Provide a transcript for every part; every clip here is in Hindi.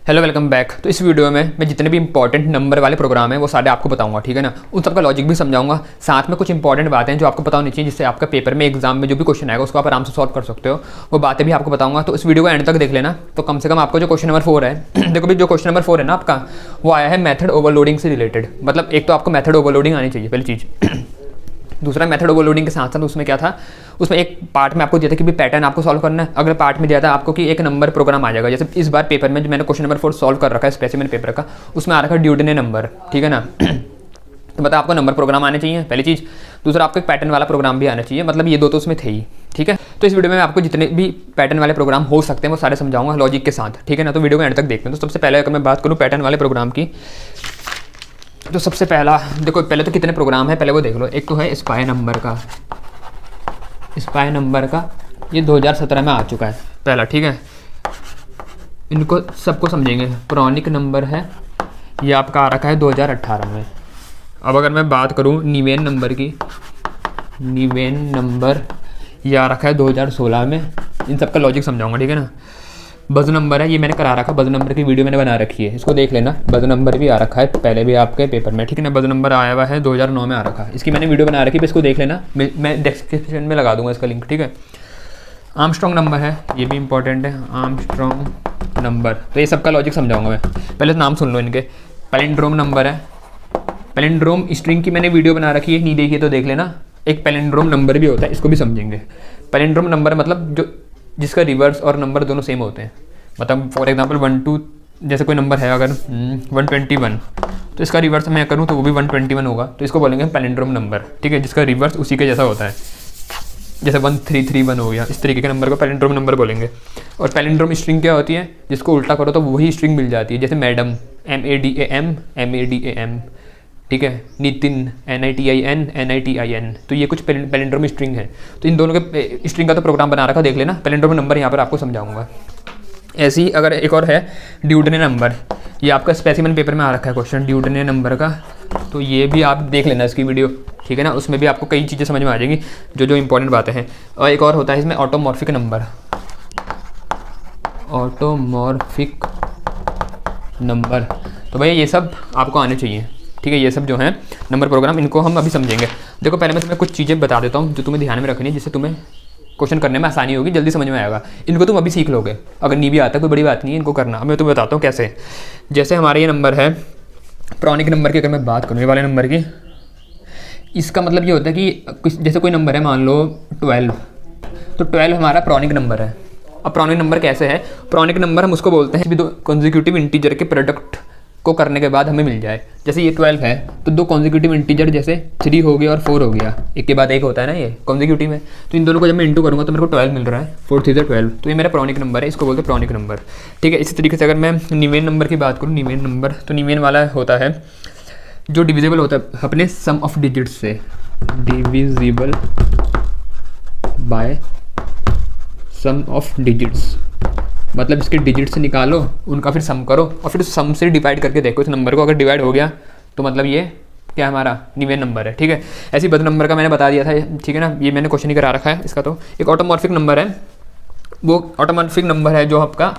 Hello welcome back. तो इस वीडियो में मैं जितने भी इंपॉर्टेंट नंबर वाले प्रोग्राम हैं वो सारे आपको बताऊंगा, ठीक है ना। उन सबका लॉजिक भी समझाऊंगा, साथ में कुछ इंपॉर्टेंट बातें हैं जो आपको पता होनी चाहिए, जिससे आपका पेपर में एग्जाम में जो भी क्वेश्चन आएगा उसको आप आराम से सॉल्व कर सकते हो। वो बातें भी आपको बताऊंगा, तो इस वीडियो को एंड तक देख लेना। तो कम से कम आपको जो क्वेश्चन नंबर 4 है देखो भी, जो क्वेश्चन नंबर 4 है ना आपका, वो आया है मेथड ओवरलोडिंग से रिलेटेड। मतलब एक तो आपको मेथड ओवरलोडिंग आनी चाहिए पहली चीज़। दूसरा मेथड ओवरलोडिंग के साथ साथ उसमें क्या था, उसमें एक पार्ट में आपको दिया था कि भी पैटर्न आपको सॉल्व करना है। अगले पार्ट में दिया था आपको कि एक नंबर प्रोग्राम आ जाएगा। जैसे इस बार पेपर में जो मैंने क्वेश्चन नंबर 4 सॉल्व कर रखा है स्पेसिमेन पेपर का, उसमें आ रखा है ड्यूडेने नंबर, ठीक है ना। तो मतलब आपको नंबर प्रोग्राम आने चाहिए पहली चीज़। दूसरा आपको एक पैटर्न वाला प्रोग्राम भी आना चाहिए, मतलब ये दो तो उसमें थे ही, ठीक है। तो इस वीडियो में आपको जितने भी पैटर्न वाले प्रोग्राम हो सकते हैं वो सारे समझाऊंगा लॉजिक के साथ, ठीक है ना। तो वीडियो को एंड तक देखते हैं। तो सबसे पहले अगर मैं बात करूँ पैटर्न वाले प्रोग्राम की, तो सबसे पहला देखो, पहले तो कितने प्रोग्राम है पहले वो देख लो। एक तो है स्पाई नंबर का, स्पाई नंबर का ये 2017 में आ चुका है पहला, ठीक है। इनको सबको समझेंगे। प्रॉनिक नंबर है, ये आपका आ रखा है 2018 में। अब अगर मैं बात करूँ निवेन नंबर की, निवेन नंबर ये आ रखा है 2016 में। इन सबका लॉजिक समझाऊंगा, ठीक है ना। बज नंबर है, ये मैंने करा रखा, बज नंबर की वीडियो मैंने बना रखी है, इसको देख लेना। बज नंबर भी आ रखा है पहले भी आपके पेपर में, ठीक है ना। बज नंबर आया हुआ है 2009 में आ रखा है, इसकी मैंने वीडियो बना रखी है, इसको देख लेना। मैं डिस्क्रिप्शन में लगा दूंगा इसका लिंक, ठीक है। आर्मस्ट्रॉन्ग नंबर है, ये भी इंपॉर्टेंट है, आर्मस्ट्रॉन्ग नंबर। तो ये सबका लॉजिक समझाऊंगा मैं। पहले तो नाम सुन लो इनके। पैलिंड्रोम नंबर है, पैलिंड्रोम स्ट्रिंग की मैंने वीडियो बना रखी है, नहीं देखिए तो देख लेना। एक पैलिंड्रोम नंबर भी होता है, इसको भी समझेंगे। पैलिंड्रोम नंबर मतलब जो जिसका रिवर्स और नंबर दोनों सेम होते हैं। मतलब फॉर एग्जांपल 1 2, जैसे कोई नंबर है अगर 121, तो इसका रिवर्स मैं करूँ तो वो भी 121 होगा, तो इसको बोलेंगे पैलिंड्रोम नंबर, ठीक है। जिसका रिवर्स उसी के जैसा होता है, जैसे 1331 हो गया, इस तरीके के नंबर को पैलिंड्रोम नंबर बोलेंगे। और पैलिंड्रोम स्ट्रिंग क्या होती है, जिसको उल्टा करो तो वही स्ट्रिंग मिल जाती है। जैसे मैडम MADAM MADAM, ठीक है। नितिन NITIN NITIN, तो ये कुछ पैलिंड्रोम स्ट्रिंग है। तो इन दोनों के स्ट्रिंग का तो प्रोग्राम बना रखा, देख लेना। पैलिंड्रोम नंबर यहाँ पर आपको समझाऊंगा। ऐसे ही अगर एक और है ड्यूडेने नंबर, ये आपका स्पेसिमेन पेपर में आ रखा है क्वेश्चन ड्यूडेने नंबर का, तो ये भी आप देख लेना इसकी वीडियो, ठीक है ना। उसमें भी आपको कई चीज़ें समझ में आ जाएंगी जो जो इंपॉर्टेंट बातें हैं। और एक और होता है इसमें ऑटोमॉर्फिक नंबर, ऑटोमॉर्फिक नंबर। तो भैया ये सब आपको आने चाहिए, ठीक है। ये सब जो हैं नंबर प्रोग्राम, इनको हम अभी समझेंगे। देखो पहले मैं तुम्हें कुछ चीज़ें बता देता हूँ जो तुम्हें ध्यान में रखनी है, जिससे तुम्हें क्वेश्चन करने में आसानी होगी, जल्दी समझ में आएगा। इनको तुम अभी सीख लोगे, अगर नहीं भी आता कोई बड़ी बात नहीं है इनको करना। अब मैं तुम्हें बताता हूँ कैसे। जैसे हमारा ये नंबर है प्रॉनिक नंबर की, अगर मैं बात करूँ ये वाले नंबर की, इसका मतलब ये होता है कि जैसे कोई नंबर है मान लो 12, तो 12 हमारा प्रॉनिक नंबर है। अब प्रॉनिक नंबर कैसे है, प्रॉनिक नंबर हम उसको बोलते हैं भी दो कॉन्जिक्यूटिव इंटीजर के प्रोडक्ट को करने के बाद हमें मिल जाए। जैसे ये 12 है तो दो कॉन्जिक्यूटिव इंटीजर जैसे 3 हो गया और 4 हो गया, एक के बाद एक होता है ना, ये कॉन्जिक्यूटिव है। तो इन दोनों को जब मैं इंटू करूँगा तो मेरे को 12 मिल रहा है, 4 3 12, तो ये मेरा प्रॉनिक नंबर है, इसको बोलते हैं प्रॉनिक नंबर, ठीक है। इसी तरीके से अगर मैं निवेन नंबर की बात करूँ, निवेन नंबर, तो निवेन वाला होता है जो डिविजिबल होता है अपने सम ऑफ डिजिट्स से, divisible by sum of digits. मतलब इसके डिजिट से निकालो, उनका फिर सम करो और फिर सम से डिवाइड करके देखो इस नंबर को। अगर डिवाइड हो गया तो मतलब ये क्या हमारा निवेन नंबर है, ठीक है। ऐसी बद नंबर का मैंने बता दिया था, ठीक है ना। ये मैंने क्वेश्चन ही करा रखा है इसका। तो एक ऑटोमॉर्फिक नंबर है, वो ऑटोमॉर्फिक नंबर है जो आपका,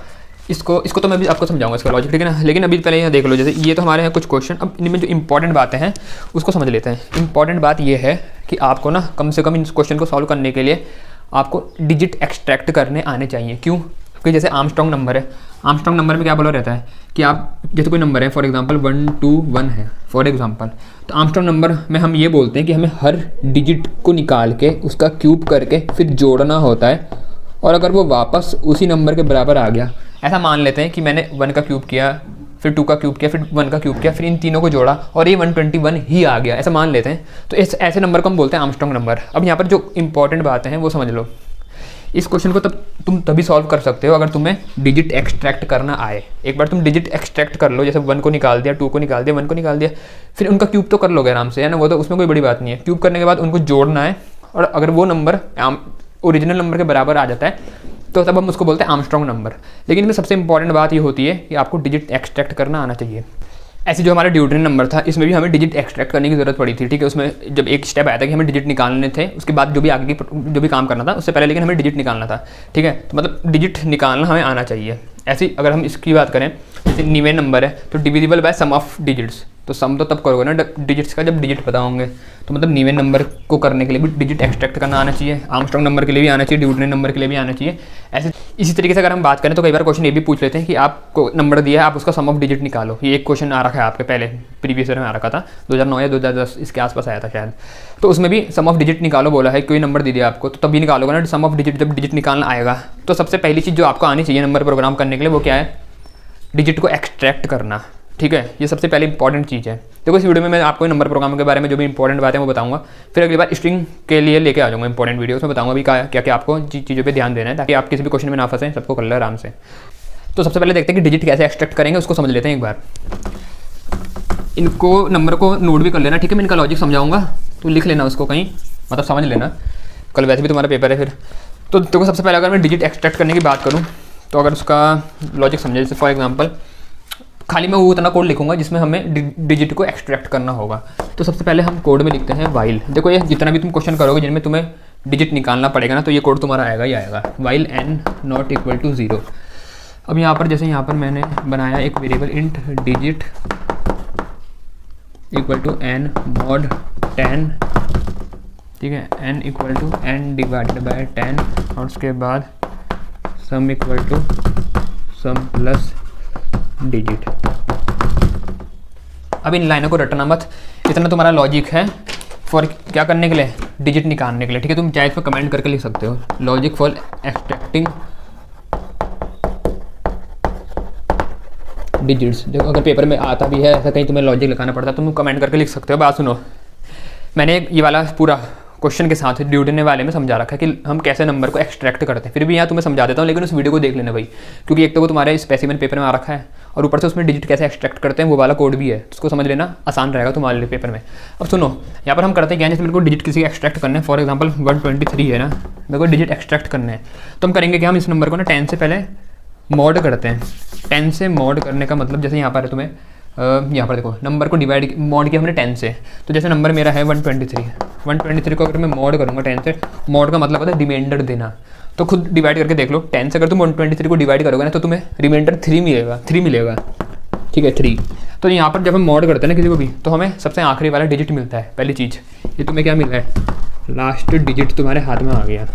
इसको तो मैं भी आपको समझाऊंगा इसका लॉजिक, ठीक है ना। लेकिन अभी पहले यहाँ देख लो, जैसे ये तो हमारे यहाँ कुछ क्वेश्चन। अब इनमें जो इंपॉर्टेंट बातें हैं उसको समझ लेते हैं। इंपॉर्टेंट बात ये है कि आपको ना कम से कम इन क्वेश्चन को सॉल्व करने के लिए आपको डिजिट एक्सट्रैक्ट करने आने चाहिए। क्यों? क्योंकि जैसे आर्मस्ट्रॉन्ग नंबर है, आर्मस्ट्रॉन्ग नंबर में क्या बोला रहता है कि आप जैसे कोई नंबर है फॉर एग्जांपल 1 2 1 है फॉर एग्जांपल, तो आर्मस्ट्रॉन्ग नंबर में हम ये बोलते हैं कि हमें हर डिजिट को निकाल के उसका क्यूब करके फिर जोड़ना होता है। और अगर वो वापस उसी नंबर के बराबर आ गया, ऐसा मान लेते हैं कि मैंने 1 का क्यूब किया, फिर 2 का क्यूब किया, फिर 1 का क्यूब किया, फिर इन तीनों को जोड़ा और ये 121 ही आ गया, ऐसा मान लेते हैं, तो ऐसे नंबर को हम बोलते हैं आर्मस्ट्रॉन्ग नंबर। अब यहाँ पर जो इंपॉर्टेंट बातें हैं वो समझ लो। इस क्वेश्चन को तुम तभी सॉल्व कर सकते हो अगर तुम्हें डिजिट एक्सट्रैक्ट करना आए। एक बार तुम डिजिट एक्सट्रैक्ट कर लो, जैसे 1 को निकाल दिया, 2 को निकाल दिया, 1 को निकाल दिया, फिर उनका क्यूब तो कर लोगे आराम से, है ना। वो तो उसमें कोई बड़ी बात नहीं है। क्यूब करने के बाद उनको जोड़ना है और अगर वो नंबर ओरिजिनल नंबर के बराबर आ जाता है तो तब हम उसको बोलते हैं आर्मस्ट्रॉन्ग नंबर। लेकिन इसमें सबसे इंपॉर्टेंट बात ये होती है कि आपको डिजिट एक्सट्रैक्ट करना आना चाहिए। ऐसे जो हमारा ड्यूडेने नंबर था, इसमें भी हमें डिजिट एक्सट्रैक्ट करने की जरूरत पड़ी थी, ठीक है। उसमें जब एक स्टेप आया था कि हमें डिजिट निकालने थे, उसके बाद जो भी आगे जो भी काम करना था उससे पहले लेकिन हमें डिजिट निकालना था, ठीक है। तो मतलब डिजिट निकालना हमें आना चाहिए। ऐसे अगर हम इसकी बात करें, जैसे नीवें नंबर है तो divisible by sum of digits, तो सम तो तब करोगे ना डिजिट्स का जब डिजिट पता होंगे। तो मतलब नीवें नंबर को करने के लिए भी डिजिट एक्सट्रैक्ट करना आना चाहिए, आर्मस्ट्रांग नंबर के लिए भी आना चाहिए, ड्यूटन नंबर के लिए भी आना चाहिए। ऐसे इसी तरीके से अगर हम बात करें तो कई बार क्वेश्चन ये भी पूछ लेते हैं कि आपको नंबर दिया है, आप उसका सम ऑफ डिजिट निकालो। ये एक क्वेश्चन आ रखा है आपके पहले प्रीवियस ईयर में आ रखा था, 2009 या 2010 इसके आसपास आया था शायद। तो उसमें भी सम ऑफ डिजिट निकालो बोला है, कोई नंबर दे दिया आपको तो तभी निकालोगे ना सम ऑफ डिजिट, जब डिजिट निकालना आएगा। तो सबसे पहली चीज़ जो आपको आनी चाहिए नंबर प्रोग्राम करने के लिए वो क्या है, डिजिट को एक्सट्रैक्ट करना। ठीक है, ये सबसे पहले इंपॉर्टेंट चीज़ है। देखो इस वीडियो में मैं आपको नंबर प्रोग्राम के बारे में जो भी इंपॉर्टेंट बातें हैं वो बताऊंगा, फिर अगली बार स्ट्रिंग के लिए लेके आ जाऊंगा इंपॉर्टेंट वीडियोस में, बताऊंगा भी क्या क्या आपको चीज़ों पे ध्यान देना है ताकि आप किसी भी क्वेश्चन में ना फंसें, सबको कर ले आराम से। तो सबसे पहले देखते हैं कि डिजिट कैसे एक्सट्रैक्ट करेंगे, उसको समझ लेते हैं एक बार। इनको नंबर को नोट भी कर लेना, ठीक है, मैं इनका लॉजिक समझाऊंगा तो लिख लेना उसको कहीं, मतलब समझ लेना, कल वैसे भी तुम्हारा पेपर है फिर। तो देखो सबसे पहले अगर मैं डिजिट एक्सट्रैक्ट करने की बात करूँ तो अगर उसका लॉजिक समझे, जैसे फॉर एग्जांपल खाली मैं वो उतना कोड लिखूंगा जिसमें हमें डिजिट को एक्सट्रैक्ट करना होगा। तो सबसे पहले हम कोड में लिखते हैं वाइल। देखो ये जितना भी तुम क्वेश्चन करोगे जिनमें तुम्हें डिजिट निकालना पड़ेगा ना, तो ये कोड तुम्हारा आएगा ही आएगा, while n not equal to 0। अब यहाँ पर जैसे यहाँ पर मैंने बनाया एक variable int digit equal to n mod 10, ठीक है, n equal to n divided by 10 और उसके बाद sum equal to sum plus digit. अब इन लाइनों को रटना मत, इतना तुम्हारा लॉजिक है फॉर क्या करने के लिए, डिजिट निकालने के लिए। ठीक है, तुम चाहे इस पर कमेंट करके लिख सकते हो, लॉजिक फॉर एक्सट्रैक्टिंग डिजिट्स। देखो अगर पेपर में आता भी है ऐसा कहीं तुम्हें लॉजिक लिखाना पड़ता है तुम कमेंट करके लिख सकते हो। बात सुनो, मैंने ये वाला पूरा क्वेश्चन के साथ ड्यूटन वाले में समझा रखा है कि हम कैसे नंबर को एक्सट्रैक्ट करते हैं, फिर भी यहाँ तुम्हें समझा देता हूँ, लेकिन उस वीडियो को देख लेना भाई, क्योंकि एक तो वो तुम्हारे स्पेसिमेन पेपर में आ रखा है और ऊपर से उसमें डिजिट कैसे एक्सट्रैक्ट करते हैं वो वाला कोड भी है, उसको समझ लेना, आसान रहेगा तुम्हारे लिए पेपर में। अब सुनो यहाँ पर हम करते हैं क्या, जैसे मेरे को डिजिट किसी एक्सट्रैक्ट करने हैं, फॉर एग्जाम्पल 123 है ना, मेरे को डिजिट एक्सट्रैक्ट करने हैं, तो हम करेंगे कि हम इस नंबर को ना 10 से पहले मॉड करते हैं। 10 से मॉड करने का मतलब जैसे यहाँ पर है तुम्हें यहाँ पर देखो नंबर को डिवाइड मॉड किया हमने 10 से, तो जैसे नंबर मेरा है 123 को अगर मैं मॉड करूँगा 10 से, मॉड का मतलब होता है रिमाइंडर देना। तो खुद डिवाइड करके देख लो, 10 से अगर तुम 123 को डिवाइड करोगे ना तो तुम्हें रिमाइंडर 3 मिलेगा, ठीक है 3। तो यहाँ पर जब हम मॉड करते हैं ना किसी को भी तो हमें सबसे आखिरी वाला डिजिट मिलता है। पहली चीज़ ये तुम्हें क्या मिला है, लास्ट डिजिट तुम्हारे हाथ में आ गया,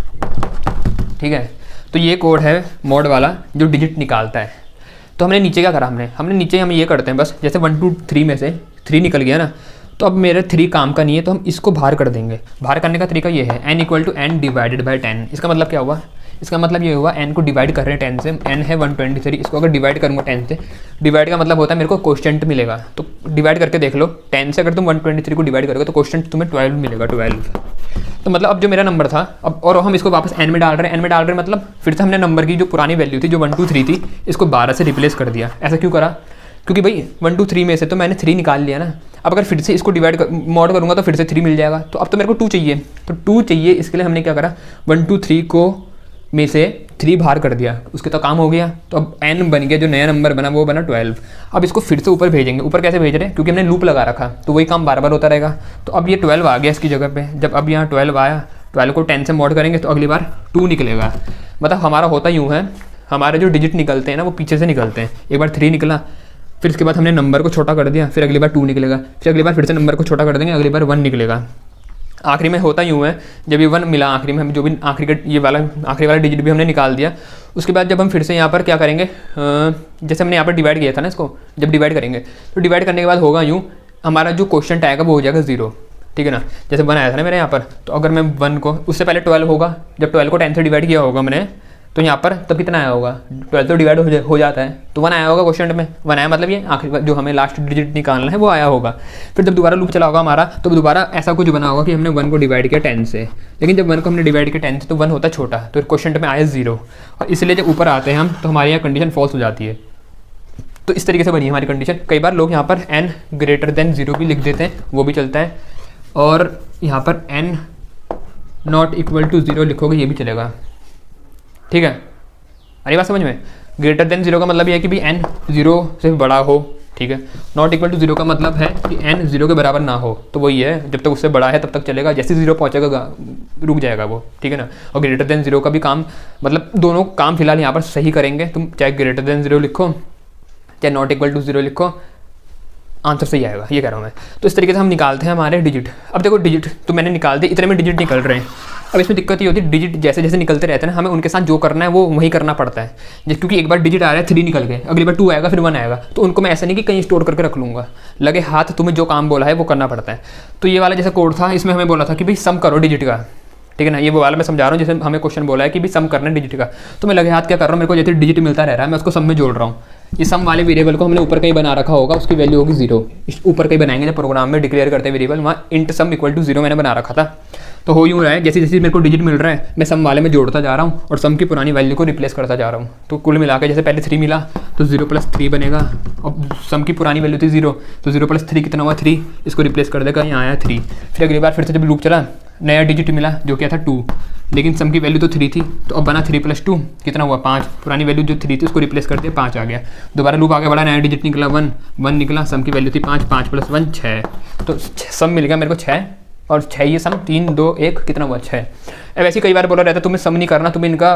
ठीक है। तो ये कोड है मॉड वाला जो डिजिट निकालता है। तो हमने नीचे क्या करा, हमने नीचे हम ये करते हैं बस, जैसे 1 2 3 में से 3 निकल गया ना, तो अब मेरे 3 काम का नहीं है तो हम इसको बाहर कर देंगे। बाहर करने का तरीका ये है, n equal to n divided by 10। इसका मतलब क्या हुआ, इसका मतलब ये हुआ n को डिवाइड कर रहे हैं 10 से, n है 123, इसको अगर डिवाइड करूँगा 10 से, डिवाइड का मतलब होता है मेरे को क्वोशिएंट मिलेगा। तो डिवाइड करके देख लो, 10 से अगर तुम 123 को डिवाइड करोगे तो क्वोशिएंट तुम्हें 12 मिलेगा, 12। तो मतलब अब जो मेरा नंबर था अब, और हम इसको वापस n में डाल रहे हैं, मतलब फिर से हमने नंबर की जो पुरानी वैल्यू थी जो 1 2 3 थी इसको 12 से रिप्लेस कर दिया। ऐसा क्यों करा, क्योंकि भाई 1 2 3 में से तो मैंने 3 निकाल लिया ना, अब अगर फिर से इसको मॉड करूँगा तो फिर से 3 मिल जाएगा। तो अब तो मेरे को 2 चाहिए, तो 2 चाहिए, इसके लिए हमने क्या करा 1 2 3 को में से 3 बाहर कर दिया, उसके तो काम हो गया। तो अब n बन गया, जो नया नंबर बना वो बना 12। अब इसको फिर से ऊपर भेजेंगे, ऊपर कैसे भेज रहे हैं, क्योंकि हमने लूप लगा रखा तो वही काम बार बार होता रहेगा। तो अब ये 12 आ गया इसकी जगह पे, जब अब यहाँ 12 आया, 12 को 10 से मॉड करेंगे तो अगली बार 2 निकलेगा। मतलब हमारा होता यूँ है, हमारे जो डिजिट निकलते हैं ना वो पीछे से निकलते हैं। एक बार 3 निकला, फिर इसके बाद हमने नंबर को छोटा कर दिया, फिर अगली बार 2 निकलेगा, फिर अगली बार फिर से नंबर को छोटा कर देंगे, अगली बार 1 निकलेगा। आखिरी में होता यूँ है, जब ये 1 मिला आखिरी में, हम जो भी आखिरी का ये वाला आखिरी वाला डिजिट भी हमने निकाल दिया, उसके बाद जब हम फिर से यहाँ पर क्या करेंगे, जैसे हमने यहाँ पर डिवाइड किया था ना, इसको जब डिवाइड करेंगे तो डिवाइड करने के बाद होगा यूँ, हमारा जो क्वोशिएंट आएगा वो हो जाएगा 0, ठीक है ना। जैसे 1 आया था ना मेरे यहाँ पर, तो अगर मैं 1 को, उससे पहले 12 होगा, जब 12 को 10 से डिवाइड किया होगा मैंने, तो यहाँ पर तब कितना आया होगा, 12 तो डिवाइड हो जाता है, तो 1 आया होगा क्वोशिएंट में। 1 आया मतलब ये आखिरी जो हमें लास्ट डिजिट निकालना है वो आया होगा। फिर जब दोबारा लूप चला होगा हमारा, तो दोबारा ऐसा कुछ बना होगा कि हमने 1 को डिवाइड किया 10 से, लेकिन जब 1 को हमने डिवाइड किया 10 से तो 1 होता है छोटा, तो क्वोशिएंट में आया 0, और इसलिए जब ऊपर आते हैं हम तो हमारे यहाँ कंडीशन फॉल्स हो जाती है। तो इस तरीके से बनी हमारी कंडीशन। कई बार लोग यहाँ पर n ग्रेटर देन 0 भी लिख देते हैं, वो भी चलता है, और यहाँ पर n नॉट इक्वल टू 0 लिखोगे ये भी चलेगा, ठीक है। अरे बात समझ में, ग्रेटर देन 0 का मतलब ये है कि भी n 0 से बड़ा हो, ठीक है। नॉट इक्वल टू 0 का मतलब है कि n 0 के बराबर ना हो, तो वही है, जब तक उससे बड़ा है तब तक चलेगा, जैसे 0 पहुंचेगा रुक जाएगा वो, ठीक है ना। और ग्रेटर देन 0 का भी काम, मतलब दोनों काम फिलहाल यहाँ पर सही करेंगे, तुम चाहे ग्रेटर देन 0 लिखो चाहे नॉट इक्वल टू 0 लिखो, आंसर सही आएगा, ये कह रहा हूँ मैं। तो इस तरीके से हम निकालते हैं हमारे डिजिट। अब देखो डिजिट तो मैंने निकाल दिए, इतने में डिजिट निकल रहे हैं। अब इसमें दिक्कत ये होती है डिजिट जैसे जैसे निकलते रहते हैं ना, हमें उनके साथ जो करना है वो वही करना पड़ता है। क्योंकि एक बार डिजिट आ रहा है 3 निकल गए, अगली बार 2 आएगा, फिर 1 आएगा, तो उनको मैं ऐसा नहीं कि कहीं स्टोर करके रख लूँगा, लगे हाथ तुम्हें जो काम बोला है वो करना पड़ता है। तो ये वाला जैसा कोड था, इसमें हमें बोला था कि भाई सम करो डिजिट का, ठीक है ना। ये वो वाला मैं समझा रहा हूँ, जैसे हमें क्वेश्चन बोला है कि भी सम करना है डिजिट का, तो मैं लगे हाथ क्या कर रहा हूँ, मेरे को जैसे डिजिट मिलता रह रहा है मैं उसको सम में जोड़ रहा हूँ। इस सम वाले वेरिएबल को हमने ऊपर कहीं बना रखा होगा, उसकी वैल्यू होगी 0। इस ऊपर कहीं बनाएंगे जब प्रोग्राम में डिक्लेयर करते हैं वेरिएबल, वहाँ इंट सम इक्वल टू 0 मैंने बना रखा था। तो हो यूँ रहा है, जैसे जैसे मेरे को डिजिट मिल रहा है मैं सम वाले में जोड़ता जा रहा हूँ और सम की पुरानी वैल्यू को रिप्लेस करता जा रहा हूँ। तो कुल मिला के जैसे पहले 3 मिला तो 0 + 3 बनेगा, और सम की पुरानी वैल्यू थी 0, तो 0 + 3 कितना हुआ 3, इसको रिप्लेस कर देगा, यहाँ आया 3। फिर अगली बार फिर से जब लूप चला, नया डिजिट मिला जो क्या था 2, लेकिन सम की वैल्यू तो 3 थी, तो अब बना 3 + 2 कितना हुआ 5, पुरानी वैल्यू जो 3 थी उसको रिप्लेस कर दिया, 5 आ गया। दोबारा लूप आगे बढ़ा, नया डिजिट निकला 1, 1 निकला, सम की वैल्यू थी 5, 5 + 1 6, तो सम मिल गया मेरे को 6, और 6 ये सम 3 2 1 कितना हुआ 6। अब ऐसे कई बार बोला रहता है तुम्हें सम नहीं करना, तुम्हें इनका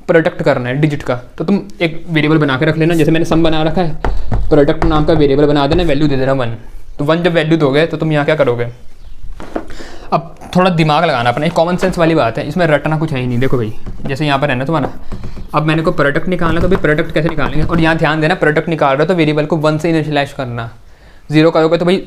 प्रोडक्ट करना है डिजिट का, तो तुम एक वेरिएबल बना के रख लेना, जैसे मैंने सम बना रखा है, प्रोडक्ट नाम का वेरिएबल बना देना, वैल्यू दे देना 1। तो 1 जब वैल्यू दोगे तो तुम यहाँ क्या करोगे, अब थोड़ा दिमाग लगाना अपना, एक कॉमन सेंस वाली बात है, इसमें रटना कुछ है ही नहीं। देखो भाई जैसे यहाँ पर है ना तुम्हारा, अब मैंने को प्रोडक्ट निकालना, तो भाई प्रोडक्ट कैसे निकालेंगे, और यहाँ ध्यान देना प्रोडक्ट निकाल रहे हो तो वेरिएबल को 1 से इनिशियलाइज करना, 0 करोगे तो भाई